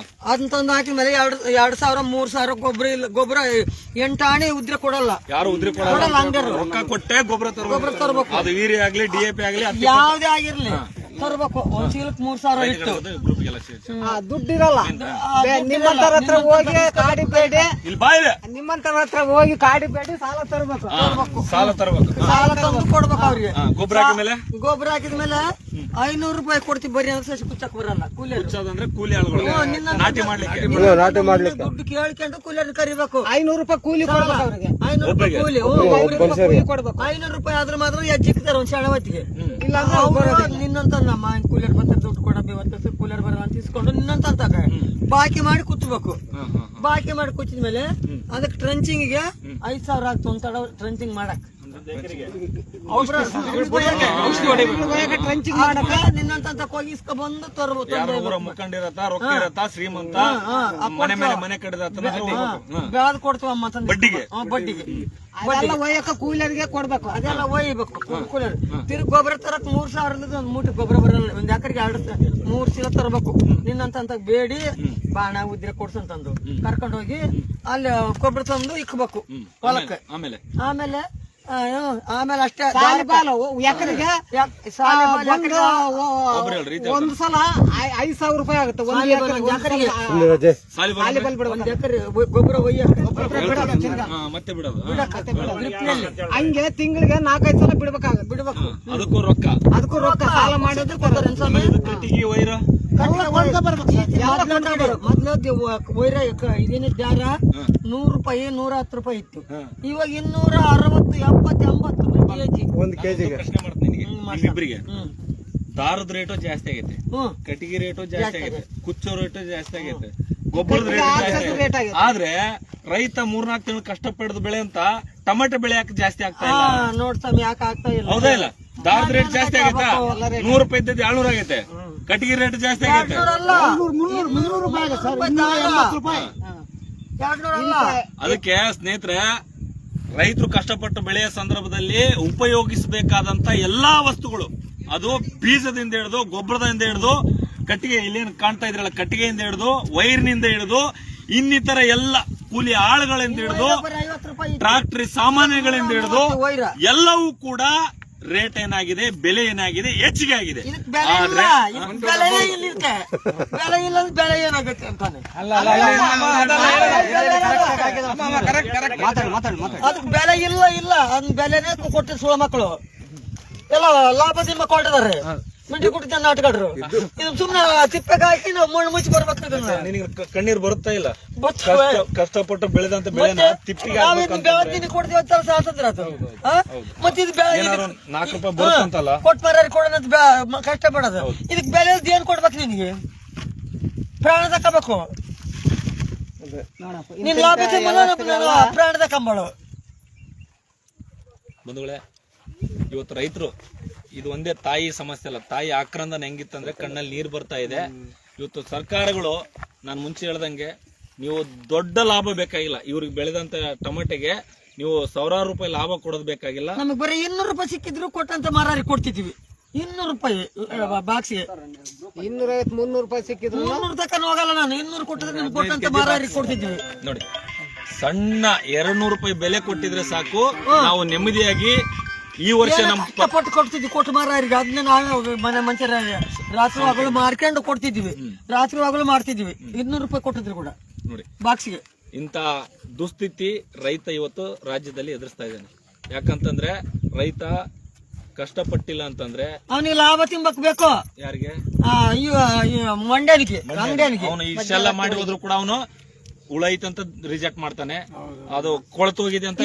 ಅದನ್ನ ತಂದು ಹಾಕಿದ್ಮೇಲೆ 2,000 3,000 ಗೊಬ್ಬರ 8 ಆಣೆ ಉದ್ರೆ ಕೊಡಲ್ಲ. ಯಾರು ಉದ್ರಿ ಕೊಡಲ್ಲ. ರೊಕ್ಕ ಕೊಟ್ಟೆ ಗೊಬ್ಬರ ತರಬೇಕು. ಅದು ವೀರ್ಯ ಆಗ್ಲಿ DAP ಆಗ್ಲಿ ಯಾವ್ದೇ ಆಗಿರ್ಲಿ ತರ್ಬೇಕು. 1 ಚೀಲಕ್ಕೆ 3,000 ಇಟ್ಟು ದುಡ್ಡಿರಲ್ಲ. ನಿಮ್ಮಂತರ ಹತ್ರ ಹೋಗಿ ಕಾಡಿ ಬೇಡಿ, ನಿಮ್ಮಂತರ ಹತ್ರ ಹೋಗಿ ಕಾಡಿ ಬೇಡಿ ಸಾಲ ತರಬೇಕು. ಸಾಲ ತಂದು ಕೊಡ್ಬೇಕು ಅವ್ರಿಗೆ. ಗೊಬ್ಬರ ಹಾಕಿದ್ಮೇಲೆ 500 ರೂಪಾಯಿ ಕೊಡ್ತೀವಿ ಬರ್ರಿ ಅಂದ್ರೆ ಸಸಿ ಕುಚ್ಚಕ್ ಬರಲ್ಲ. ಕೂಲಿ ಆಳುಗಳು ನಾಟಿ ಮಾಡ್ಲಿಕ್ಕೆ ದುಡ್ಡು ಕೇಳ್ಕೊಂಡು ಕೂಲಿಯರ್ ಕರಿಬೇಕು. 500 ರೂಪಾಯಿ ಕೂಲಿ ಕೊಡ್ಬೇಕು ಅವ್ರಿಗೆ. 500 ರೂಪಾಯಿ ಕೂಲಿ ಕೊಡ್ಬೇಕು. 500 ರೂಪಾಯಿ ಆದ್ರೆ ಮಾತ್ರ ಹೆಚ್ಚಿಕ್ತಾರೆ ಒಂದ್ ಸಣ್ಣ ಹೊತ್ತಿಗೆ. ಇಲ್ಲ ನಿನ್ನಂತ ನಮ್ಮ ಕೂಲಿಯರ್ ಬರ್ತಾರೆ ದುಡ್ಡು ಕೊಡಬೇಕು, ಇವತ್ತು ಕೂಲಿಯರ್ ಬರಲ್ಲ ಅಂತ ಇಸ್ಕೊಂಡು ನಿನ್ನಂತ ಬಾಕಿ ಮಾಡಿ ಕುಚ್ಚಬೇಕು. ಬಾಕಿ ಮಾಡಿ ಕುಚ್ಚಿದ್ಮೇಲೆ ಅದಕ್ಕೆ ಟ್ರಂಚಿಂಗ್ಗೆ 5,000 ಆಗ್ತು ಒಂದ್ ತಡ ಟ್ರಂಚಿಂಗ್ ಮಾಡಕ್. ಟ್ರಂಚಿಂಗ್ ಮಾಡಕ ನಿನ್ನಂತ ಹೋಗಿ ಇಸ್ಕೊ ಬಂದು ತರಬಹುದು. ಮುಖಂಡಿರತ್ತ ರೊಕ್ಕ ಇರತ್ತ ಶ್ರೀಮಂತ ಮನೆ ಕಡಿದ ಬೆಳೆದ್ ಕೊಡ್ತೀವಮ್ಮ ಬಡ್ಡಿಗೆ ಅದೆಲ್ಲ ಒಯ್ಯಕ ಕೂಲಿಯರ್ಗೆ ಕೊಡ್ಬೇಕು. ಅದೆಲ್ಲ ಒಯ್ಯಬೇಕು ಕೂಲಿಯರ್. ತಿರ್ಗಿ ಗೊಬ್ಬರ ತರಕ್ 3,000 ಒಂದ್ ಮೂಟೆ ಗೊಬ್ಬರ ಬರಲ್ಲ. 1 ಎಕರೆಗೆ 3 ಚೀಲ ತರಬೇಕು. ನಿನ್ನಂತ ಬೇಡಿ ಬಾಣ ಉದ್ರೆ ಕೊಡ್ಸಂತಂದು ಕರ್ಕೊಂಡು ಹೋಗಿ ಅಲ್ಲಿ ಗೊಬ್ಬರ ತಂದು ಇಕ್ಬೇಕು ಹೊಲಕ್ಕೆ. ಆಮೇಲೆ ಅಷ್ಟೇ ಎಕರೆಗೆ ಒಂದು ಸಲ 5,000 ರೂಪಾಯಿ ಆಗುತ್ತೆ. 1 ಎಕರೆಗೆ ಗೊಬ್ಬರ ಮತ್ತೆ ಬಿಡೋದು. ಹಂಗೆ ತಿಂಗಳಿಗೆ 4-5 ಸಲ ಬಿಡ್ಬೇಕು. ಅದಕ್ಕೂ ರೊಕ್ಕ ಸಾಲ ಮಾಡಿದ್ರೆ ಕಟ್ಟಿಗೆ ವೈರ ಮೊದ್ಲು ವೈರ ಇದೇನ ದಾರ 100 ರೂಪಾಯಿ 110 ರೂಪಾಯಿ ಇತ್ತು. ಇವಾಗ 260 70 80 ರೂಪಾಯಿ ಕೆಜಿ. ಪ್ರಶ್ನೆ ಮಾಡ್ತೀನಿ ನಿಮ್ಮಿಬ್ಬರಿಗೆ. ದಾರದ ರೇಟು ಜಾಸ್ತಿ ಆಗೈತೆ, ಕಟ್ಟಿಗೆ ರೇಟು ಜಾಸ್ತಿ ಆಗೈತೆ, ಕುಚ್ಚೋ ರೇಟು ಜಾಸ್ತಿ ಆಗೈತೆ, ಗೊಬ್ಬರದ ರೇಟ್ ಜಾಸ್ತಿ ಆಗೈತೆ. ಆದ್ರೆ ರೈತ 3-4 ತಿಂಗಳು ಕಷ್ಟಪಡಿದ ಬೆಳೆ ಅಂತ ಟೊಮೆಟೊ ಬೆಳೆ ಯಾಕೆ ಜಾಸ್ತಿ ಆಗ್ತಾ ಇಲ್ಲ? ನೋಡ್ತಾನೆ ಯಾಕೆ ಆಗ್ತಾ ಇಲ್ಲ? ಹೌದಾ ಇಲ್ಲ? ದಾರದ ರೇಟ್ ಜಾಸ್ತಿ ಆಗೈತಾ? 100 ರೂಪಾಯಿ ಇದ್ದದ್ದು 700 ಆಗೈತೆ. ಕಟ್ಟಿಗೆ ರೇಟ್ ಜಾಸ್ತಿ ಆಗೈತೆ. ಅದಕ್ಕೆ ಸ್ನೇಹಿತರೆ, ರೈತರು ಕಷ್ಟಪಟ್ಟು ಬೆಳೆಯ ಸಂದರ್ಭದಲ್ಲಿ ಉಪಯೋಗಿಸಬೇಕಾದಂತ ಎಲ್ಲಾ ವಸ್ತುಗಳು, ಅದು ಬೀಜದಿಂದ ಹಿಡಿದು ಗೊಬ್ಬರದಿಂದ ಹಿಡಿದು ಕಟ್ಟಿಗೆ, ಇಲ್ಲೇನು ಕಾಣ್ತಾ ಇದ್ರಲ್ಲ ಕಟ್ಟಿಗೆಯಿಂದ ಹಿಡಿದು ವೈರ್ನಿಂದ ಹಿಡಿದು ಇನ್ನಿತರ ಎಲ್ಲ ಕೂಲಿ ಆಳುಗಳಿಂದ ಹಿಡಿದು ಟ್ರಾಕ್ಟರ್ ಸಾಮಾನ್ಯಗಳಿಂದ ಹಿಡಿದು ಎಲ್ಲವೂ ಕೂಡ ರೇಟ್ ಏನಾಗಿದೆ, ಬೆಲೆ ಏನಾಗಿದೆ, ಹೆಚ್ಚಿಗೆ ಆಗಿದೆ. ಬೆಲೆ ಇಲ್ಲ ಬೆಳೆ ಏನಾಗುತ್ತೆ ಅಂತಾನೆ. ಅದಕ್ಕೆ ಬೆಲೆ ಇಲ್ಲ. ಅದನ್ನ ಬೆಲೆನೇ ಕೊಟ್ಟು ಸುಳ ಮಕ್ಕಳು ಎಲ್ಲ ಲಾಭದಿಂದ ಕೊಂಡಿದ್ದಾರೆ. ಮಿಂಡಿ ಕುಟ್ಟಿದ್ದ ನಾಟಗಾಡ್ರು ಇದು ಸುಮ್ನೆ ತಿಪ್ಪೆಗೆ ಹಾಕಿ ನಾವು ಮಣ್ಣು ಮುಚ್ಚಿ ಬರ್ಬೇಕು ಇದನ್ನ. ನಿನಗೆ ಕಣ್ಣೀರ್ ಬರುತ್ತಾ ಇಲ್ಲ? ಬರ್ತವೆ. ಕಷ್ಟಪಟ್ಟು ಬೆಳೆದಂತ ಬೆಳೆನ ತಿಪ್ಪಿಗೆ ಬೆಳದಿನ ಕೊಡ್ತೀವಿ ಅಂತ ಸಾತಂದ್ರ ಅದು ಮತ್ತೆ ಇದು ಏನಾದ್ರು 4 ರೂಪಾಯಿ ಬರುತ್ತಂತಲ್ಲ? ಕೊಟ್ಟು ಮರ ಕೊಡೋಣ ಅಂತ ಕಷ್ಟ ಪಡೋದು. ಇದಕ್ ಬೆಲೆ ಏನ್ ಕೊಡ್ಬೇಕು ನಿನಗೆ? ಪ್ರಾಣ ತಕ್ಕಬೇಕು. ನಿನ್ ಲಾಭ ಪ್ರಾಣದ ಕಂಬಳು. ಬಂಧುಗಳೇ, ಇವತ್ತು ರೈತರು ಇದು ಒಂದೇ ತಾಯಿ ಸಮಸ್ಯೆ ಅಲ್ಲ, ತಾಯಿ ಆಕ್ರಂದನ ಹೆಂಗಿತ್ತಂದ್ರೆ ಕಣ್ಣಲ್ಲಿ ನೀರು ಬರ್ತಾ ಇದೆ. ಇವತ್ತು ಸರ್ಕಾರಗಳು ನಾನು ಮುಂಚೆ ಹೇಳ್ದಂಗೆ ನೀವು ದೊಡ್ಡ ಲಾಭ ಬೇಕಾಗಿಲ್ಲ, ಇವ್ರಿಗೆ ಬೆಳೆದಂತ ಟೊಮೆಟೆಗೆ ನೀವು ಸಾವಿರಾರು ರೂಪಾಯಿ ಲಾಭ ಕೊಡೋದು ಬೇಕಾಗಿಲ್ಲ. ನಮಗ್ ಬರೀ 200 ರೂಪಾಯಿ ಸಿಕ್ಕಿದ್ರು ಕೊಟ್ಟಂತ ಮಾರಾರಿ ಕೊಡ್ತಿದ್ವಿ. 200 ರೂಪಾಯಿ ಬಾಕ್ಸಿಗೆ 250-300 ರೂಪಾಯಿ ಸಿಕ್ಕಿದ್ರು 300 ತಕ್ಕ ಹೋಗಲ್ಲ. ನಾನು 200 ಕೊಟ್ಟಿದ್ರೆ ನಿಮ್ಗೆ ಕೊಟ್ಟಂತ ಮಾರಾರಿ ಕೊಡ್ತಿದ್ವಿ. ನೋಡಿ, ಸಣ್ಣ 200 ರೂಪಾಯಿ ಬೆಲೆ ಕೊಟ್ಟಿದ್ರೆ ಸಾಕು, ನಾವು ನೆಮ್ಮದಿಯಾಗಿ ಈ ವರ್ಷ ನಮ್ಮ ಕಷ್ಟಪಟ್ಟು ಕೊಡ್ತಿದ್ವಿ. ಕೊಟ್ಟು ಮಾರಾರಿಗೆ ಅದನ್ನ ನಾವು ಮನೆ ಮಂಚ ರಾತ್ರಿ ಹಗಲು ಮಾರ್ಕೊಂಡು ಕೊಡ್ತಿದ್ವಿ. ರಾತ್ರಿ ಹಗಲು ಮಾಡ್ತಿದ್ವಿ. 200 ರೂಪಾಯಿ ಕೊಟ್ಟಿದ್ರು ಕೂಡ ನೋಡಿ ಬಾಕ್ಸಿಗೆ. ಇಂತ ದುಸ್ಥಿತಿ ರೈತ ಇವತ್ತು ರಾಜ್ಯದಲ್ಲಿ ಎದುರಿಸ್ತಾ ಇದ್ದಾನೆ. ಯಾಕಂತಂದ್ರೆ ರೈತ ಕಷ್ಟಪಟ್ಟಿಲ್ಲ ಅಂತಂದ್ರೆ ಅವನಿಗೆ ಲಾಭ ತಿಂಬಕ್ ಬೇಕು. ಯಾರಿಗೆ? ಮಂಡ್ಯಾನಿಗೆ ಅಂಗಡಿಯಾನಿಗೆ. ಅವನು ಇಷ್ಟೆಲ್ಲ ಮಾಡಿ ಹೋದ್ರು ಕೂಡ ಅವನು ಹುಳ ಐತಂತ ರಿಜೆಕ್ಟ್ ಮಾಡ್ತಾನೆ, ಅದು ಕೊಳತು ಹೋಗಿದೆ ಅಂತ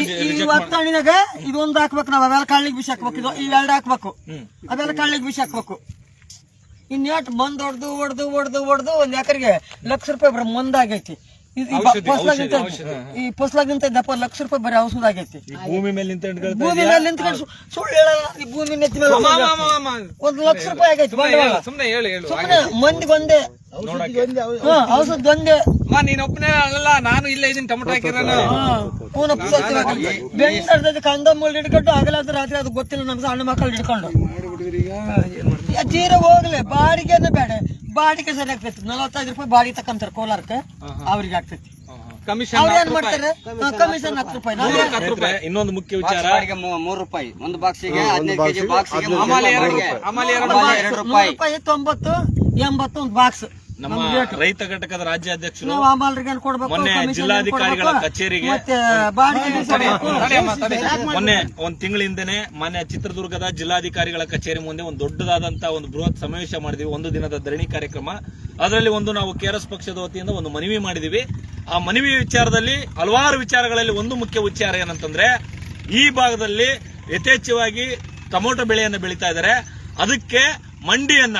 ಹಣ್ಣಿನಾಗ ಇದೊಂದು ಹಾಕ್ಬೇಕು. ನಾವ್ ಅವೆಲ್ಲ ಕಾಳಿಗೆ ಬಿಸಿ ಹಾಕ್ಬೇಕು. ಇದು ಇವೆರಡು ಹಾಕ್ಬೇಕು. ಅವೆಲ್ಲ ಕಾಳಿಗೆ ಬಿಸಿ ಹಾಕ್ಬೇಕು. ಇನ್ನೇಟ್ ಮಂದ್ ಹೊಡ್ದು ಒಂದ್ ಎಕರೆಗೆ ₹1,00,000 ಬರೀ ಮಂದಾಗೈತಿ. ಈ ಫಸ್ಲಾಗಿಂತ ದಪ್ಪ ₹1,00,000 ಬರೀ ಔಷಧ ಆಗೈತಿ. ಭೂಮಿ ಮೇಲೆ ಭೂಮಿ ಮೇಲೆ ನಿಂತ್ಕೊಂಡು ಸುಳ್ಳು ಹೇಳಲ್ಲ. ಈ ಭೂಮಿ ನೆತ್ತಿ ಮೇಲೆ ₹1,00,000 ಆಗೈತಿ. ಸುಮ್ಮನೆ ಮಂದಿಗೆ ಒಂದೇ ಔಷಧ ಒಂದೇ. ನೀನೊಬ್ಬನೇ ಅಲ್ಲ, ನಾನು ಇಲ್ಲ ಇದೀನಿ ಟೊಮೆಟೊ ಹಾಕಿರೋನು. ಬೆಂಡ್ ಕಂದಮೂಲ್ ಹಿಡ್ಕೊಂಡು ಆಗಲಾದ ರಾತ್ರಿ ಅದು ಗೊತ್ತಿಲ್ಲ ನಮ್ಗೆ ಸಣ್ಣ ಮಕ್ಕಳು ಹಿಡ್ಕೊಂಡು ಜೀರ ಹೋಗ್ಲಿ. ಬಾಡಿಗೆನ ಬೇಡ, ಬಾಡಿಗೆ ಸರಿ ಆಗ್ತೈತಿ. 45 ರೂಪಾಯಿ ಬಾಡಿಗೆ ತಕ್ಕಂತಾರ ಕೋಲಾರಕ್ಕೆ, ಅವ್ರಿಗೆ ಆಗ್ತೈತಿ. ಅವ್ರು ಏನ್ ಮಾಡ್ತಾರೆ? ಕಮಿಷನ್ ₹10. ಇನ್ನೊಂದು ಮುಖ್ಯ ವಿಚಾರ, 3 ರೂಪಾಯಿ ಒಂದು ಬಾಕ್ಸಿಗೆ, 15 ಕೆಜಿ ಬಾಕ್ಸಿಗೆ ₹2, 90, 80 ಒಂದು ಬಾಕ್ಸ್. ನಮ್ಮ ರೈತ ಘಟಕದ ರಾಜ್ಯಾಧ್ಯಕ್ಷರು ನಾವು ಆಮಾಲ್ರಿಗೆ ಕೊಡ್ಬೇಕು. ಮೊನ್ನೆ ಜಿಲ್ಲಾಧಿಕಾರಿಗಳ ಕಚೇರಿಗೆ ಮತ್ತೆ ಬಾಡಿಗೆ ಮೊನ್ನೆ ಒಂದ್ ತಿಂಗಳ ಹಿಂದೆನೆ ಮಾನ್ಯ ಚಿತ್ರದುರ್ಗದ ಜಿಲ್ಲಾಧಿಕಾರಿಗಳ ಕಚೇರಿ ಮುಂದೆ ಒಂದು ದೊಡ್ಡದಾದಂತ ಒಂದು ಬೃಹತ್ ಸಮಾವೇಶ ಮಾಡಿದ್ವಿ, 1 ದಿನದ ಧರಣಿ ಕಾರ್ಯಕ್ರಮ. ಅದರಲ್ಲಿ ನಾವು ಕೆಆರ್ಎಸ್ ಪಕ್ಷದ ವತಿಯಿಂದ ಒಂದು ಮನವಿ ಮಾಡಿದೀವಿ. ಆ ಮನವಿ ವಿಚಾರದಲ್ಲಿ ಹಲವಾರು ವಿಚಾರಗಳಲ್ಲಿ ಒಂದು ಮುಖ್ಯ ವಿಚಾರ ಏನಂತಂದ್ರೆ, ಈ ಭಾಗದಲ್ಲಿ ಯಥೇಚ್ಛವಾಗಿ ಟೊಮೊಟೊ ಬೆಳೆಯನ್ನು ಬೆಳೀತಾ ಇದ್ದಾರೆ. ಅದಕ್ಕೆ ಮಂಡಿಯನ್ನ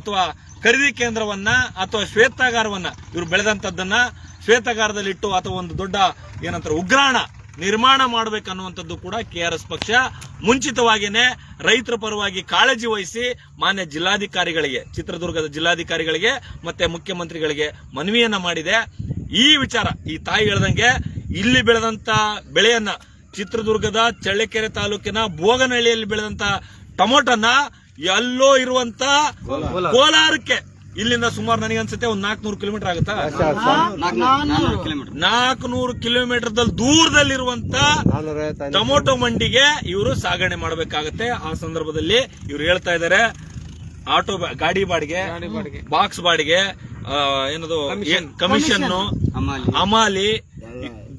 ಅಥವಾ ಖರೀದಿ ಕೇಂದ್ರವನ್ನ ಅಥವಾ ಶ್ವೇತಾಗಾರವನ್ನ ಇವರು ಬೆಳೆದಂತದ್ದನ್ನ ಶ್ವೇತಾಗಾರದಲ್ಲಿಟ್ಟು ಅಥವಾ ಒಂದು ದೊಡ್ಡ ಏನಂತಾರೆ ಉಗ್ರಾಣ ನಿರ್ಮಾಣ ಮಾಡಬೇಕನ್ನುವಂಥದ್ದು ಕೂಡ ಕೆಆರ್ಎಸ್ ಪಕ್ಷ ಮುಂಚಿತವಾಗಿಯೇ ರೈತರ ಪರವಾಗಿ ಕಾಳಜಿ ವಹಿಸಿ ಮಾನ್ಯ ಜಿಲ್ಲಾಧಿಕಾರಿಗಳಿಗೆ, ಚಿತ್ರದುರ್ಗದ ಜಿಲ್ಲಾಧಿಕಾರಿಗಳಿಗೆ ಮತ್ತೆ ಮುಖ್ಯಮಂತ್ರಿಗಳಿಗೆ ಮನವಿಯನ್ನ ಮಾಡಿದೆ. ಈ ವಿಚಾರ, ಈ ತಾಯಿ ಹೇಳ್ದಂಗೆ ಇಲ್ಲಿ ಬೆಳೆದಂತ ಬೆಳೆಯನ್ನ ಚಿತ್ರದುರ್ಗದ ಚಳ್ಳಕೆರೆ ತಾಲೂಕಿನ ಬೋಗನಹಳ್ಳಿಯಲ್ಲಿ ಬೆಳೆದಂತ ಟೊಮೊಟೊನ ಎಲ್ಲೋ ಇರುವಂತ ಕೋಲಾರಕ್ಕೆ ಇಲ್ಲಿಂದ ಸುಮಾರು ನನಗೆ ಅನ್ಸುತ್ತೆ ಒಂದು 400 ಕಿಲೋಮೀಟರ್ ಆಗುತ್ತಾ? 400 ಕಿಲೋಮೀಟರ್ ದೂರದಲ್ಲಿರುವಂತ ಟೊಮೊಟೊ ಮಂಡಿಗೆ ಇವರು ಸಾಗಣೆ ಮಾಡಬೇಕಾಗತ್ತೆ. ಆ ಸಂದರ್ಭದಲ್ಲಿ ಇವರು ಹೇಳ್ತಾ ಇದ್ದಾರೆ, ಆಟೋ ಗಾಡಿ ಬಾಡಿಗೆ, ಬಾಕ್ಸ್ ಬಾಡಿಗೆ, ಏನದು ಕಮಿಷನ್, ಅಮಾಲಿ,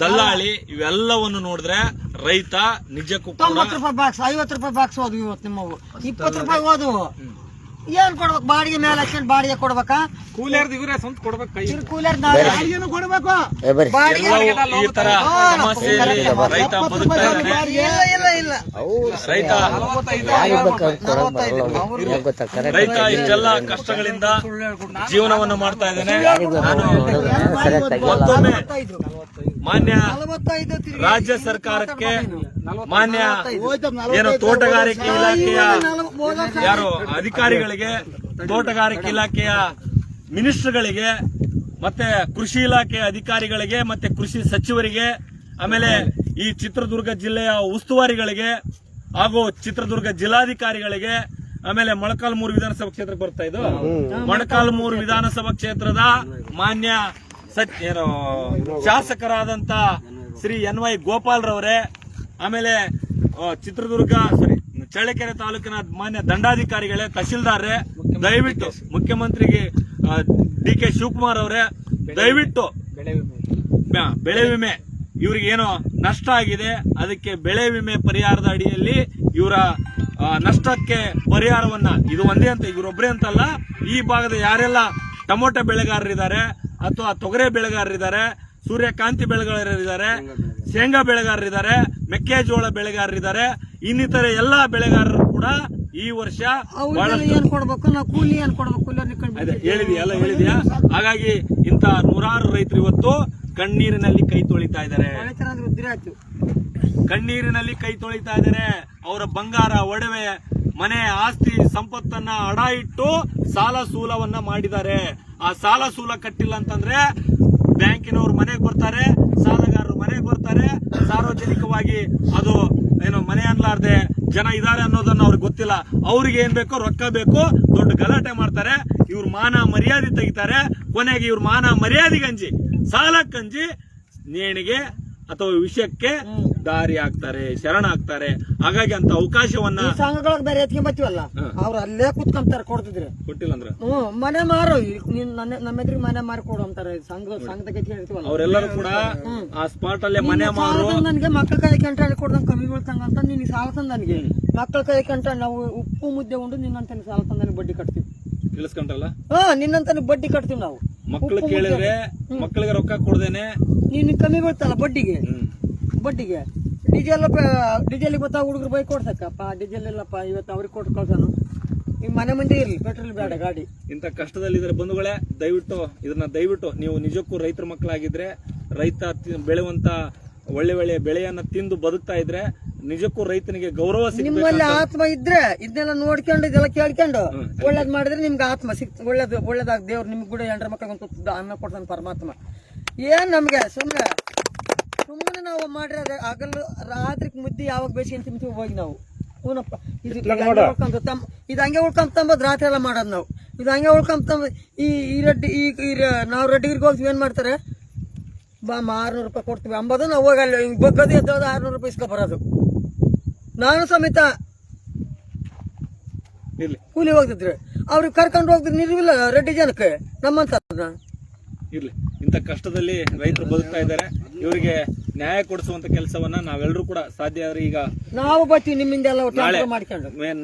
ದಲ್ಲಾಳಿ, ಇವೆಲ್ಲವನ್ನು ನೋಡಿದ್ರೆ ರೈತ ನಿಜಕ್ಕೂ ₹90 ಬಾಕ್ಸ್, ₹50 ಬಾಕ್ಸ್ ಹೋದ್ವು. ಇವತ್ತು ನಿಮ್ಮವು ₹20 ಹೋದವು. ಏನ್ ಕೊಡ್ಬೇಕು? ಬಾಡಿಗೆ ಮೇಲೆ ಹಾಕೊಂಡು ಬಾಡಿಗೆ ಕೊಡ್ಬೇಕಾ? ಕೂಲಿಯರ್ದು ಇವರೇ ಸ್ವಂತ ಕೊಡ್ಬೇಕು. ಕೂಲಿಯರ್ ಬಾಡಿಗೆನೂ ಕೊಡ್ಬೇಕು. ಬಾಡಿಗೆ ಈ ತರ ಸಮಸ್ಯೆಯಲ್ಲಿ ರೈತ ಬದುಕ್ತಾ ಇದ್ದಾನೆ. ರೈತ ಇಷ್ಟೆಲ್ಲ ಕಷ್ಟಗಳಿಂದ ಜೀವನವನ್ನು ಮಾಡ್ತಾ ಇದ್ದಾನೆ. ಮತ್ತೊಮ್ಮೆ ಮಾನ್ಯ ರಾಜ್ಯ ಸರ್ಕಾರಕ್ಕೆ, ಮಾನ್ಯ ಏನು ತೋಟಗಾರಿಕೆ ಇಲಾಖೆಯ ಯಾರು ಅಧಿಕಾರಿಗಳಿಗೆ, ತೋಟಗಾರಿಕೆ ಇಲಾಖೆಯ ಮಿನಿಸ್ಟರ್ಗಳಿಗೆ, ಮತ್ತೆ ಕೃಷಿ ಇಲಾಖೆಯ ಅಧಿಕಾರಿಗಳಿಗೆ, ಮತ್ತೆ ಕೃಷಿ ಸಚಿವರಿಗೆ, ಆಮೇಲೆ ಈ ಚಿತ್ರದುರ್ಗ ಜಿಲ್ಲೆಯ ಉಸ್ತುವಾರಿಗಳಿಗೆ ಹಾಗೂ ಚಿತ್ರದುರ್ಗ ಜಿಲ್ಲಾಧಿಕಾರಿಗಳಿಗೆ, ಆಮೇಲೆ ಮೊಳಕಾಲ್ಮೂರು ವಿಧಾನಸಭಾ ಕ್ಷೇತ್ರಕ್ಕೆ ಬರ್ತಾ ಇದ್ದು, ಮೊಳಕಾಲ್ಮೂರು ವಿಧಾನಸಭಾ ಕ್ಷೇತ್ರದ ಮಾನ್ಯ ಶಾಸಕರಾದಂತ ಶ್ರೀ NY ಗೋಪಾಲ್ ರವರೇ, ಆಮೇಲೆ ಚಿತ್ರದುರ್ಗ ಚಳ್ಳಕೆರೆ ತಾಲೂಕಿನ ಮಾನ್ಯ ದಂಡಾಧಿಕಾರಿಗಳೇ, ತಹಶೀಲ್ದಾರ್ರೆ, ದಯವಿಟ್ಟು ಮುಖ್ಯಮಂತ್ರಿಗೆ DK ಶಿವಕುಮಾರ್ ಅವರೇ, ದಯವಿಟ್ಟು ಬೆಳೆ ವಿಮೆ ಇವ್ರಿಗೆ ಏನೋ ನಷ್ಟ ಆಗಿದೆ, ಅದಕ್ಕೆ ಬೆಳೆ ವಿಮೆ ಪರಿಹಾರದ ಅಡಿಯಲ್ಲಿ ಇವರ ನಷ್ಟಕ್ಕೆ ಪರಿಹಾರವನ್ನ, ಇದು ಒಂದೇ ಅಂತ ಇವರೊಬ್ಬರೇ ಅಂತಲ್ಲ, ಈ ಭಾಗದ ಯಾರೆಲ್ಲ ಟೊಮೊಟೊ ಬೆಳೆಗಾರರಿದ್ದಾರೆ ಅಥವಾ ತೊಗರೆ ಬೆಳೆಗಾರರಿದ್ದಾರೆ, ಸೂರ್ಯಕಾಂತಿ ಬೆಳೆಗಾರರಿದ್ದಾರೆ, ಶೇಂಗಾ ಬೆಳೆಗಾರರಿದ್ದಾರೆ, ಮೆಕ್ಕೆಜೋಳ ಬೆಳೆಗಾರರಿದ್ದಾರೆ, ಇನ್ನಿತರೆ ಎಲ್ಲಾ ಬೆಳೆಗಾರರು ಕೂಡ ಈ ವರ್ಷ ಏನ್ ಕೊಡ್ಬೇಕು, ನಾವು ಕೂಲಿ ಏನ್ ಕೊಡ್ಬೇಕು ಹೇಳಿದ್ಯಾ. ಹಾಗಾಗಿ ಇಂತ ನೂರಾರು ರೈತರು ಇವತ್ತು ಕಣ್ಣೀರಿನಲ್ಲಿ ಕೈ ತೊಳಿತಾ ಇದ್ದಾರೆ, ಕಣ್ಣೀರಿನಲ್ಲಿ ಕೈ ತೊಳಿತಾ ಇದ್ದಾರೆ. ಅವರ ಬಂಗಾರ, ಒಡವೆ, ಮನೆ, ಆಸ್ತಿ, ಸಂಪತ್ತನ್ನ ಅಡ ಇಟ್ಟು ಸಾಲ ಸೂಲವನ್ನ ಮಾಡಿದ್ದಾರೆ. ಆ ಸಾಲ ಸೂಲ ಕಟ್ಟಿಲ್ಲ ಅಂತಂದ್ರೆ ಬ್ಯಾಂಕಿನವ್ರು ಮನೆಗೆ ಬರ್ತಾರೆ, ಸಾಲಗಾರರು ಮನೆಗೆ ಬರ್ತಾರೆ. ಸಾರ್ವಜನಿಕವಾಗಿ ಅದು ಏನು ಮನೆ ಅನ್ಲಾರ್ದೆ ಜನ ಇದಾರೆ ಅನ್ನೋದನ್ನ ಅವ್ರಿಗೆ ಗೊತ್ತಿಲ್ಲ. ಅವ್ರಿಗೆ ಏನ್ ಬೇಕೋ ರೊಕ್ಕ ಬೇಕು, ದೊಡ್ಡ ಗಲಾಟೆ ಮಾಡ್ತಾರೆ. ಇವ್ರ ಮಾನ ಮರ್ಯಾದೆ ತೆಗಿತಾರೆ. ಕೊನೆಗೆ ಇವ್ರ ಮಾನ ಮರ್ಯಾದೆಗಂಜಿ, ಸಾಲಕ್ಕಂಜಿ ನೇಣಿಗೆ ಅಥವಾ ವಿಷಯಕ್ಕೆ ದಾರಿ ಆಗ್ತಾರೆ, ಶರಣ ಆಗ್ತಾರೆ. ಹಾಗಾಗಿ ಅಂತ ಅವಕಾಶವನ್ನ ಸಂಘಗಳಿಗೆ ಬೇರೆ ಎತ್ಕೊಂಬತ್ತೀವಲ್ಲ, ಅವ್ರು ಅಲ್ಲೇ ಕುತ್ಕೊಂತಾರೆ, ಕೊಡ್ತಿದ್ರೆ ಕೊಟ್ಟಿಲ್ಲ ಅಂದ್ರೆ ಮನೆ ಮಾರು ನಮ್ಮ ಎದುರಿಗೆ ಮನೆ ಮಾರಿ ಕೊಡು ಅಂತಾರೆ. ಸಂಘದಾಗ ಅವರೆಲ್ಲರೂ ಕೂಡ ಆ ಸ್ಪಾಟ್ ಅಲ್ಲೇ ಮನೆ ಮಾರು. ನನಗೆ ಮಕ್ಕಳ ಕೈ ಕಂಟ ಕೊಡ್ದಂಗ ಕಮ್ಮಿ ಬೀಳ್ತಂಗ ಅಂತ ನೀನ್ ಸಾಲ ತಂದ ನನಗೆ ಮಕ್ಕಳ ಕೈ ಕಂಟ ನಾವು ಉಪ್ಪು ಮುದ್ದೆ ಉಂಡು ನಿನ್ನಂತ ಸಾಲ ತಂದ ಬಡ್ಡಿ ಕಟ್ತೀವಿ. ತಿಳಿಸ್ಕೊಂಡ್ರಲ್ಲ, ನಿನ್ನಂತ ಬಡ್ಡಿ ಕಟ್ತೀವಿ ನಾವು. ಮಕ್ಕಳು ಕೇಳಿದ್ರೆ ಮಕ್ಕಳಿಗೆ ರೊಕ್ಕ ಕೊಡದೇನೆ ನೀನ್ ಕಮ್ಮಿ ಬೀಳ್ತಲ್ಲ ಬಡ್ಡಿಗೆ ಡೀಸೆಲ್ ಗೊತ್ತಾ ಹುಡುಗರು ಬೈಕ್ ಕೊಡ್ಸಕ್ಕಪ್ಪ, ಡೀಸೆಲ್ ಇಲ್ಲಪ್ಪ ಇವತ್ತು ಅವ್ರಿಗೆ ಕೊಟ್ಟು ಕಳ್ಸೋನು. ಈ ಮನೆ ಮಂದಿ ಇರ್ಲಿ, ಪೆಟ್ರೋಲ್ ಬೇಡ ಗಾಡಿ. ಇಂತ ಕಷ್ಟದಲ್ಲಿದ್ರೆ ಬಂಧುಗಳೇ, ದಯವಿಟ್ಟು ನೀವು ನಿಜಕ್ಕೂ ರೈತರ ಮಕ್ಕಳಾಗಿದ್ರೆ, ರೈತ ಬೆಳೆಯುವಂತ ಒಳ್ಳೆ ಬೆಳೆಯನ್ನ ತಿಂದು ಬದುಕ್ತಾ ಇದ್ರೆ ನಿಜಕ್ಕೂ ರೈತನಿಗೆ ಗೌರವ ಸಿಗ್ಬೇಕು. ನಿಮ್ಮಲ್ಲಿ ಆತ್ಮ ಇದ್ರೆ ಇದನ್ನೆಲ್ಲ ನೋಡ್ಕೊಂಡು ಇದೆಲ್ಲ ಕೇಳ್ಕೊಂಡು ಒಳ್ಳೇದ್ ಮಾಡಿದ್ರೆ ನಿಮ್ಗೆ ಆತ್ಮ ಒಳ್ಳೇದಾಗ ದೇವ್ರು ನಿಮ್ಗೆ ಕೂಡ ಹೆಂಡ್ರ ಮಕ್ಕಳಿಗೆ ಅನ್ನ ಕೊಡ್ತಾನೆ ಪರಮಾತ್ಮ. ಏನ್ ನಮ್ಗೆ ಸುಮ್ಮನೆ ನಾವು ಮಾಡಿರೋದು ಹಗಲು ರಾತ್ರಿ ಮುದ್ದೆ ಯಾವಾಗ ಬೇಸಿಗೆ ತಿಂತೀವಿ ಹೋಗಿ ನಾವು. ಹೂನಪ್ಪ, ಇದು ಹಂಗೆ ಉಳ್ಕೊಂಬದ್ ರಾತ್ರಿ ಎಲ್ಲ ಮಾಡೋದು ನಾವು. ಇದು ಹಂಗೆ ಉಳ್ಕೊಂಬ ಈ ರೆಡ್ಡಿ ನಾವು ರೆಡ್ಡಿಗಿರಿಗೆ ಹೋಗ್ತೀವಿ, ಏನ್ ಮಾಡ್ತಾರೆ, ಬಾ 600 ರೂಪಾಯಿ ಕೊಡ್ತೀವಿ ಅಂಬೋದು ನಾವು ಹೋಗಿ ಅಲ್ಲಿ ಬಗ್ಗದು ಎದ್ದೋದು 600 ರೂಪಾಯಿ ಇಸ್ಕೊ ಬರೋದು. ನಾನು ಸಮೇತ ಕೂಲಿ ಹೋಗ್ತಿದ್ರೆ ಅವ್ರಿಗೆ ಕರ್ಕೊಂಡು ಹೋಗ್ತಿದ್ ನಿರ್ವಿಲ್ಲ ರೆಡ್ಡಿ ಜನಕ್ಕೆ ನಮ್ಮಂತ ಇರ್ಲಿ. ಇಂಥ ಕಷ್ಟದಲ್ಲಿ ರೈತರು ಬದುಕ್ತಾ ಇದ್ದಾರೆ. ಇವರಿಗೆ ನ್ಯಾಯ ಕೊಡಿಸುವಂತ ಕೆಲಸವನ್ನ ನಾವೆಲ್ಲರೂ ಕೂಡ ಸಾಧ್ಯ ಆದ್ರೆ ಈಗ ನಾವು ಬರ್ತೀವಿ ನಿಮ್ಮಿಂದ ಎಲ್ಲ ಮಾಡ್ಕೊಂಡು.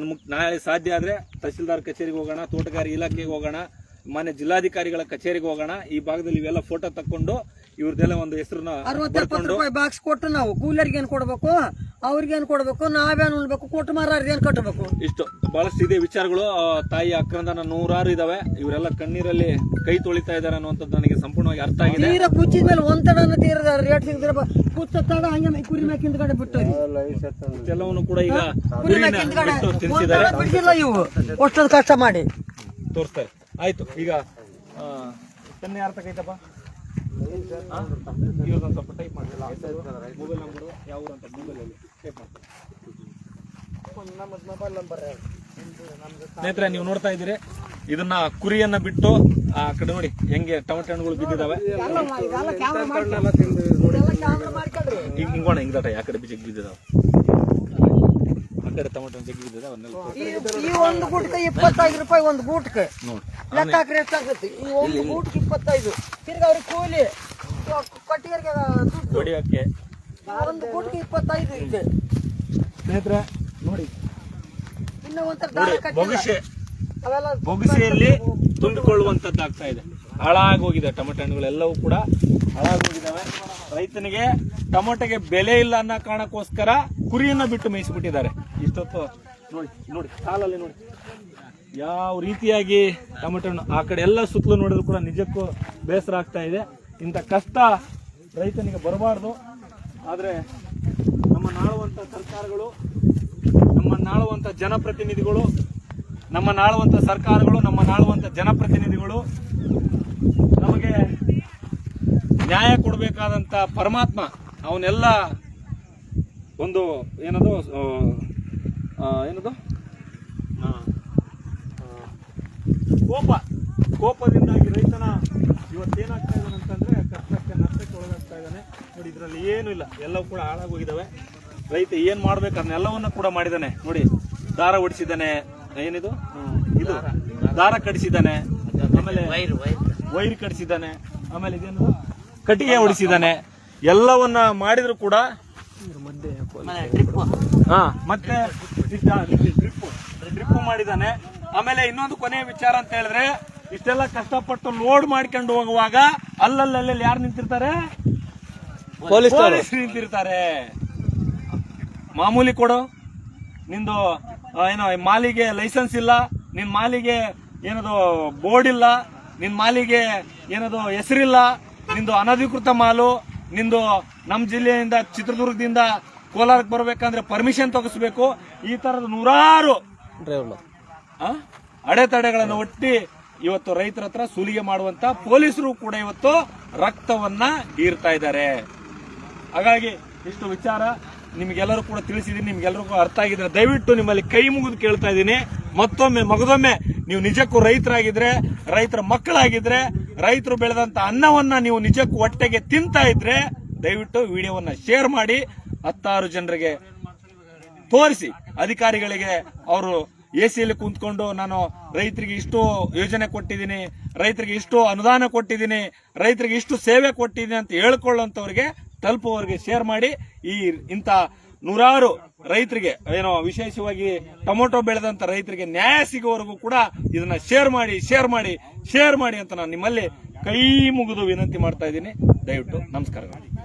ನಾಳೆ ಸಾಧ್ಯ ಆದ್ರೆ ತಹಸೀಲ್ದಾರ್ ಕಚೇರಿಗೆ ಹೋಗೋಣ, ತೋಟಗಾರಿ ಇಲಾಖೆಗೆ ಹೋಗೋಣ, ಮಾನ್ಯ ಜಿಲ್ಲಾಧಿಕಾರಿಗಳ ಕಚೇರಿಗೆ ಹೋಗೋಣ. ಈ ಭಾಗದಲ್ಲಿ ಇವೆಲ್ಲ ಫೋಟೋ ತಕ್ಕೊಂಡು ಇವ್ರದೆಲ್ಲ ಒಂದು ಹೆಸರನ್ನ 60-70 ರೂಪಾಯಿ ಬಾಕ್ಸ್ ಕೊಟ್ಟು ನಾವು ಕೂಲರ್ಗೆ ಏನ್ ಕೊಡ್ಬೇಕು, ಅವ್ರಿಗೆ ಏನ್ ಕೊಡ್ಬೇಕು, ನಾವೇನ್ ಉಣ್ಬೇಕು, ಕೊಟ್ಟು ಮಾರಾರ್ಗೆ ಏನ್ ಕಟ್ಟಬೇಕು. ಇಷ್ಟು ಬಹಳಷ್ಟು ಇದೆ ವಿಚಾರಗಳು. ತಾಯಿ ಅಕ್ರಂದನ ನೂರಾರು ಇದಾವೆ. ಇವರೆಲ್ಲ ಕಣ್ಣೀರಲ್ಲಿ ಕೈ ತೊಳಿತಾ ಇದಾರೆ ಅನ್ನುವಂಥದ್ದು ನನಗೆ ಸಂಪೂರ್ಣವಾಗಿ ಅರ್ಥ ಆಗಿದೆ. ತೀರ ಕುಚ್ಚಿದ ಮೇಲೆ ಒಂದನ ತೀರದ ರೇಟ್ ಸಿಗದ್ರೆ ಕುಚ್ಚ ತಡ ಹಂಗೆ ಕುರಿ ಮ್ಯಾಕ್ ಹಿಂದ್ಗಡೆ ಬಿಟ್ಟು ಎಲ್ಲವನ್ನು ಕೂಡ ಈಗ ಬಿಡಿಸಿಲ್ಲ ಇವು ಅಷ್ಟೊಂದು ಕಷ್ಟ ಮಾಡಿ ತೋರಿಸ್ತಾರೆ. ಆಯ್ತು, ಈಗ ತನ್ನ ಯಾರ ತಗೈತಪ್ಪ ಇವ್ರದೊಂದು ಸ್ವಲ್ಪ ಟೈಪ್ ಮಾಡಿಲ್ಲ, ಮೊಬೈಲ್ ನಂಬರು ಯಾವ ಊರು ಅಂತ ಮೊಬೈಲಲ್ಲಿ ಟೈಪ್ ಮಾಡ್ತಾರೆ. ಮೊಬೈಲ್ ನಂಬರ್ ಸ್ನೇಹಿತರೆ, ನೀವು ನೋಡ್ತಾ ಇದ್ದೀರಿ ಇದನ್ನ ಕುರಿಯನ್ನ ಬಿಟ್ಟು ಆ ಕಡೆ ನೋಡಿ ಹೆಂಗೆ ಟೊಮೆಟೊ ಹಣ್ಣುಗಳು ಬಿದ್ದಿದಾವೆ. ಈಗ ಹಿಂಗೋಣ ಹಿಂಗಟ ಆ ಕಡೆ ಜಗ್ ಬಿದ್ದಿದಾವೆ, ಆ ಕಡೆ ಟೊಮೆಟೊ ಜಗ್ ಬಿದ್ದಿದಾವೆ. ಈ ಒಂದು ಗೂಟಕ್ಕೆ 25 ರೂಪಾಯಿ ಒಂದು ಗೂಟಕ್ಕೆ ಲೆಕ್ಕ ಹಾಕ್ರೆ ಎಷ್ಟಾಗುತ್ತೆ? ಈ ಒಂದು ಗೂಟಕ್ಕೆ 25. ತಿರ್ಗಿ ಅವ್ರಿಗೆ ಕೂಲಿ ಕಟ್ಟಿಗೆಗೆ ಹೊಡಿಯೋಕ್ಕೆ ಒಂದು ಗೂಟಕ್ಕೆ 25 ಇದೆ. ಸ್ನೇಹಿತರೆ ನೋಡಿ, ಇನ್ನು ಒಂಥರ ಬೊಗಸೆಯಲ್ಲಿ ತುಂಬಿಕೊಳ್ಳುವಂತದ್ದು ಆಗ್ತಾ ಇದೆ. ಹಾಳಾಗೋಗಿದೆ ಟೊಮೆಟೊ ಹಣ್ಣುಗಳೆಲ್ಲವೂ ಕೂಡ ಹಾಳಾಗೋಗಿದ್ದಾವೆ. ರೈತನಿಗೆ ಟೊಮೆಟೊಗೆ ಬೆಲೆ ಇಲ್ಲ ಅನ್ನೋ ಕಾರಣಕ್ಕೋಸ್ಕರ ಕುರಿಯನ್ನ ಬಿಟ್ಟು ಮೇಯಿಸ್ಬಿಟ್ಟಿದ್ದಾರೆ. ಇಷ್ಟೊತ್ತು ನೋಡಿ ನೋಡಿ ಸಾಲಲ್ಲಿ ನೋಡಿ ಯಾವ ರೀತಿಯಾಗಿ ಟೊಮೆಟೊ ಹಣ್ಣು ಆ ಕಡೆ ಎಲ್ಲ ಸುತ್ತಲೂ ನೋಡಿದ್ರು ಕೂಡ ನಿಜಕ್ಕೂ ಬೇಸರ ಆಗ್ತಾ ಇದೆ. ಇಂಥ ಕಷ್ಟ ರೈತನಿಗೆ ಬರಬಾರ್ದು. ಆದರೆ ನಮ್ಮನ್ನಾಳುವಂಥ ಸರ್ಕಾರಗಳು, ನಮ್ಮನ್ನಾಳುವಂಥ ಜನಪ್ರತಿನಿಧಿಗಳು, ನಮ್ಮನ್ನಾಳುವಂಥ ಸರ್ಕಾರಗಳು, ನಮ್ಮನ್ನಾಳುವಂಥ ಜನಪ್ರತಿನಿಧಿಗಳು ನಮಗೆ ನ್ಯಾಯ ಕೊಡಬೇಕಾದಂಥ ಪರಮಾತ್ಮ ಅವನ್ನೆಲ್ಲ ಒಂದು ಏನದು ಕೋಪದಿಂದಾಗಿ ರೈತನ ಇವತ್ತೇನಾಗ್ತಾ ಇದ್ದಾನೆ ಅಂತಂದ್ರೆ ಕಷ್ಟಕ್ಕೆ ನಷ್ಟಕ್ಕೆ ಒಳಗಾಗ್ತಾ ಇದ್ದಾನೆ. ನೋಡಿ, ಇದರಲ್ಲಿ ಏನೂ ಇಲ್ಲ, ಎಲ್ಲವೂ ಕೂಡ ಹಾಳಾಗೋಗಿದ್ದಾವೆ. ರೈತ ಏನ್ ಮಾಡ್ಬೇಕು ಅದನ್ನೆಲ್ಲವನ್ನ ಕೂಡ ಮಾಡಿದ್ದಾನೆ. ನೋಡಿ, ದಾರ ಹೊಡಿಸಿದ್ದಾನೆ, ಏನಿದು ಇದು ದಾರ ಕಡಿಸಿದ್ದಾನೆ, ಆಮೇಲೆ ವೈರ್ ಕಡಿಸಿದ್ದಾನೆ, ಆಮೇಲೆ ಇದೇನು ಕಟ್ಟಿಗೆ ಹೊಡಿಸಿದ್ದಾನೆ. ಎಲ್ಲವನ್ನ ಮಾಡಿದ್ರು ಕೂಡ ಮತ್ತೆ ಡ್ರಿಪ್ ಮಾಡಿದಾನೆ. ಆಮೇಲೆ ಇನ್ನೊಂದು ಕೊನೆಯ ವಿಚಾರ ಅಂತ ಹೇಳಿದ್ರೆ, ಇಷ್ಟೆಲ್ಲ ಕಷ್ಟಪಟ್ಟು ಲೋಡ್ ಮಾಡ್ಕೊಂಡು ಹೋಗುವಾಗ ಅಲ್ಲಲ್ಲಿ ಯಾರು ನಿಂತಿರ್ತಾರೆ? ಪೊಲೀಸರು ನಿಂತಿರ್ತಾರೆ. ಮಾಮೂಲಿ ಕೊಡು, ನಿಂದು ಏನೋ ಮಾಲಿಗೆ ಲೈಸೆನ್ಸ್ ಇಲ್ಲ, ನಿನ್ ಮಾಲಿಗೆ ಏನದು ಬೋರ್ಡ್ ಇಲ್ಲ, ನಿನ್ ಮಾಲಿಗೆ ಏನದು ಹೆಸರಿಲ್ಲ, ನಿಂದು ಅನಧಿಕೃತ ಮಾಲು, ನಿಂದು ನಮ್ಮ ಜಿಲ್ಲೆಯಿಂದ ಚಿತ್ರದುರ್ಗದಿಂದ ಕೋಲಾರಕ್ಕೆ ಬರ್ಬೇಕಂದ್ರೆ ಪರ್ಮಿಷನ್ ತಗಿಸ್ಬೇಕು. ಈ ತರದ ನೂರಾರು ಅಡೆತಡೆಗಳನ್ನು ಒಟ್ಟಿ ಇವತ್ತು ರೈತರ ಹತ್ರ ಸುಲಿಗೆ ಮಾಡುವಂತ ಪೊಲೀಸರು ಕೂಡ ಇವತ್ತು ರಕ್ತವನ್ನ ಹೀರ್ತಾ ಇದ್ದಾರೆ. ಹಾಗಾಗಿ ಇಷ್ಟು ವಿಚಾರ ನಿಮ್ಗೆಲ್ಲರೂ ಕೂಡ ತಿಳಿಸಿದೀನಿ, ನಿಮ್ಗೆಲ್ಲರಿಗೂ ಅರ್ಥ ಆಗಿದ್ರೆ ದಯವಿಟ್ಟು ನಿಮ್ಮಲ್ಲಿ ಕೈ ಮುಗಿದು ಕೇಳ್ತಾ ಇದ್ದೀನಿ, ಮಗದೊಮ್ಮೆ ನೀವು ನಿಜಕ್ಕೂ ರೈತರಾಗಿದ್ರೆ, ರೈತರ ಮಕ್ಕಳಾಗಿದ್ರೆ, ರೈತರು ಬೆಳೆದಂತ ಅನ್ನವನ್ನ ನೀವು ನಿಜಕ್ಕೂ ಹೊಟ್ಟೆಗೆ ತಿಂತಾ ಇದ್ರೆ ದಯವಿಟ್ಟು ವಿಡಿಯೋವನ್ನ ಶೇರ್ ಮಾಡಿ 10 ಜನರಿಗೆ ತೋರಿಸಿ. ಅಧಿಕಾರಿಗಳಿಗೆ ಅವರು ಎಸಿಯಲ್ಲಿ ಕುಂತ್ಕೊಂಡು ನಾನು ರೈತರಿಗೆ ಇಷ್ಟು ಯೋಜನೆ ಕೊಟ್ಟಿದ್ದೀನಿ, ರೈತರಿಗೆ ಇಷ್ಟು ಅನುದಾನ ಕೊಟ್ಟಿದ್ದೀನಿ, ರೈತರಿಗೆ ಇಷ್ಟು ಸೇವೆ ಕೊಟ್ಟಿದ್ದೀನಿ ಅಂತ ಹೇಳ್ಕೊಳ್ಳುವಂತವ್ರಿಗೆ ತಲುಪುವವರಿಗೆ ಶೇರ್ ಮಾಡಿ. ಇಂಥ ನೂರಾರು ರೈತರಿಗೆ ಏನೋ ವಿಶೇಷವಾಗಿ ಟೊಮೊಟೊ ಬೆಳೆದಂತ ರೈತರಿಗೆ ನ್ಯಾಯ ಸಿಗುವವರೆಗೂ ಕೂಡ ಇದನ್ನ ಶೇರ್ ಮಾಡಿ ಅಂತ ನಾನು ನಿಮ್ಮಲ್ಲಿ ಕೈ ಮುಗಿದು ವಿನಂತಿ ಮಾಡ್ತಾ ಇದ್ದೀನಿ. ದಯವಿಟ್ಟು ನಮಸ್ಕಾರಗಳು.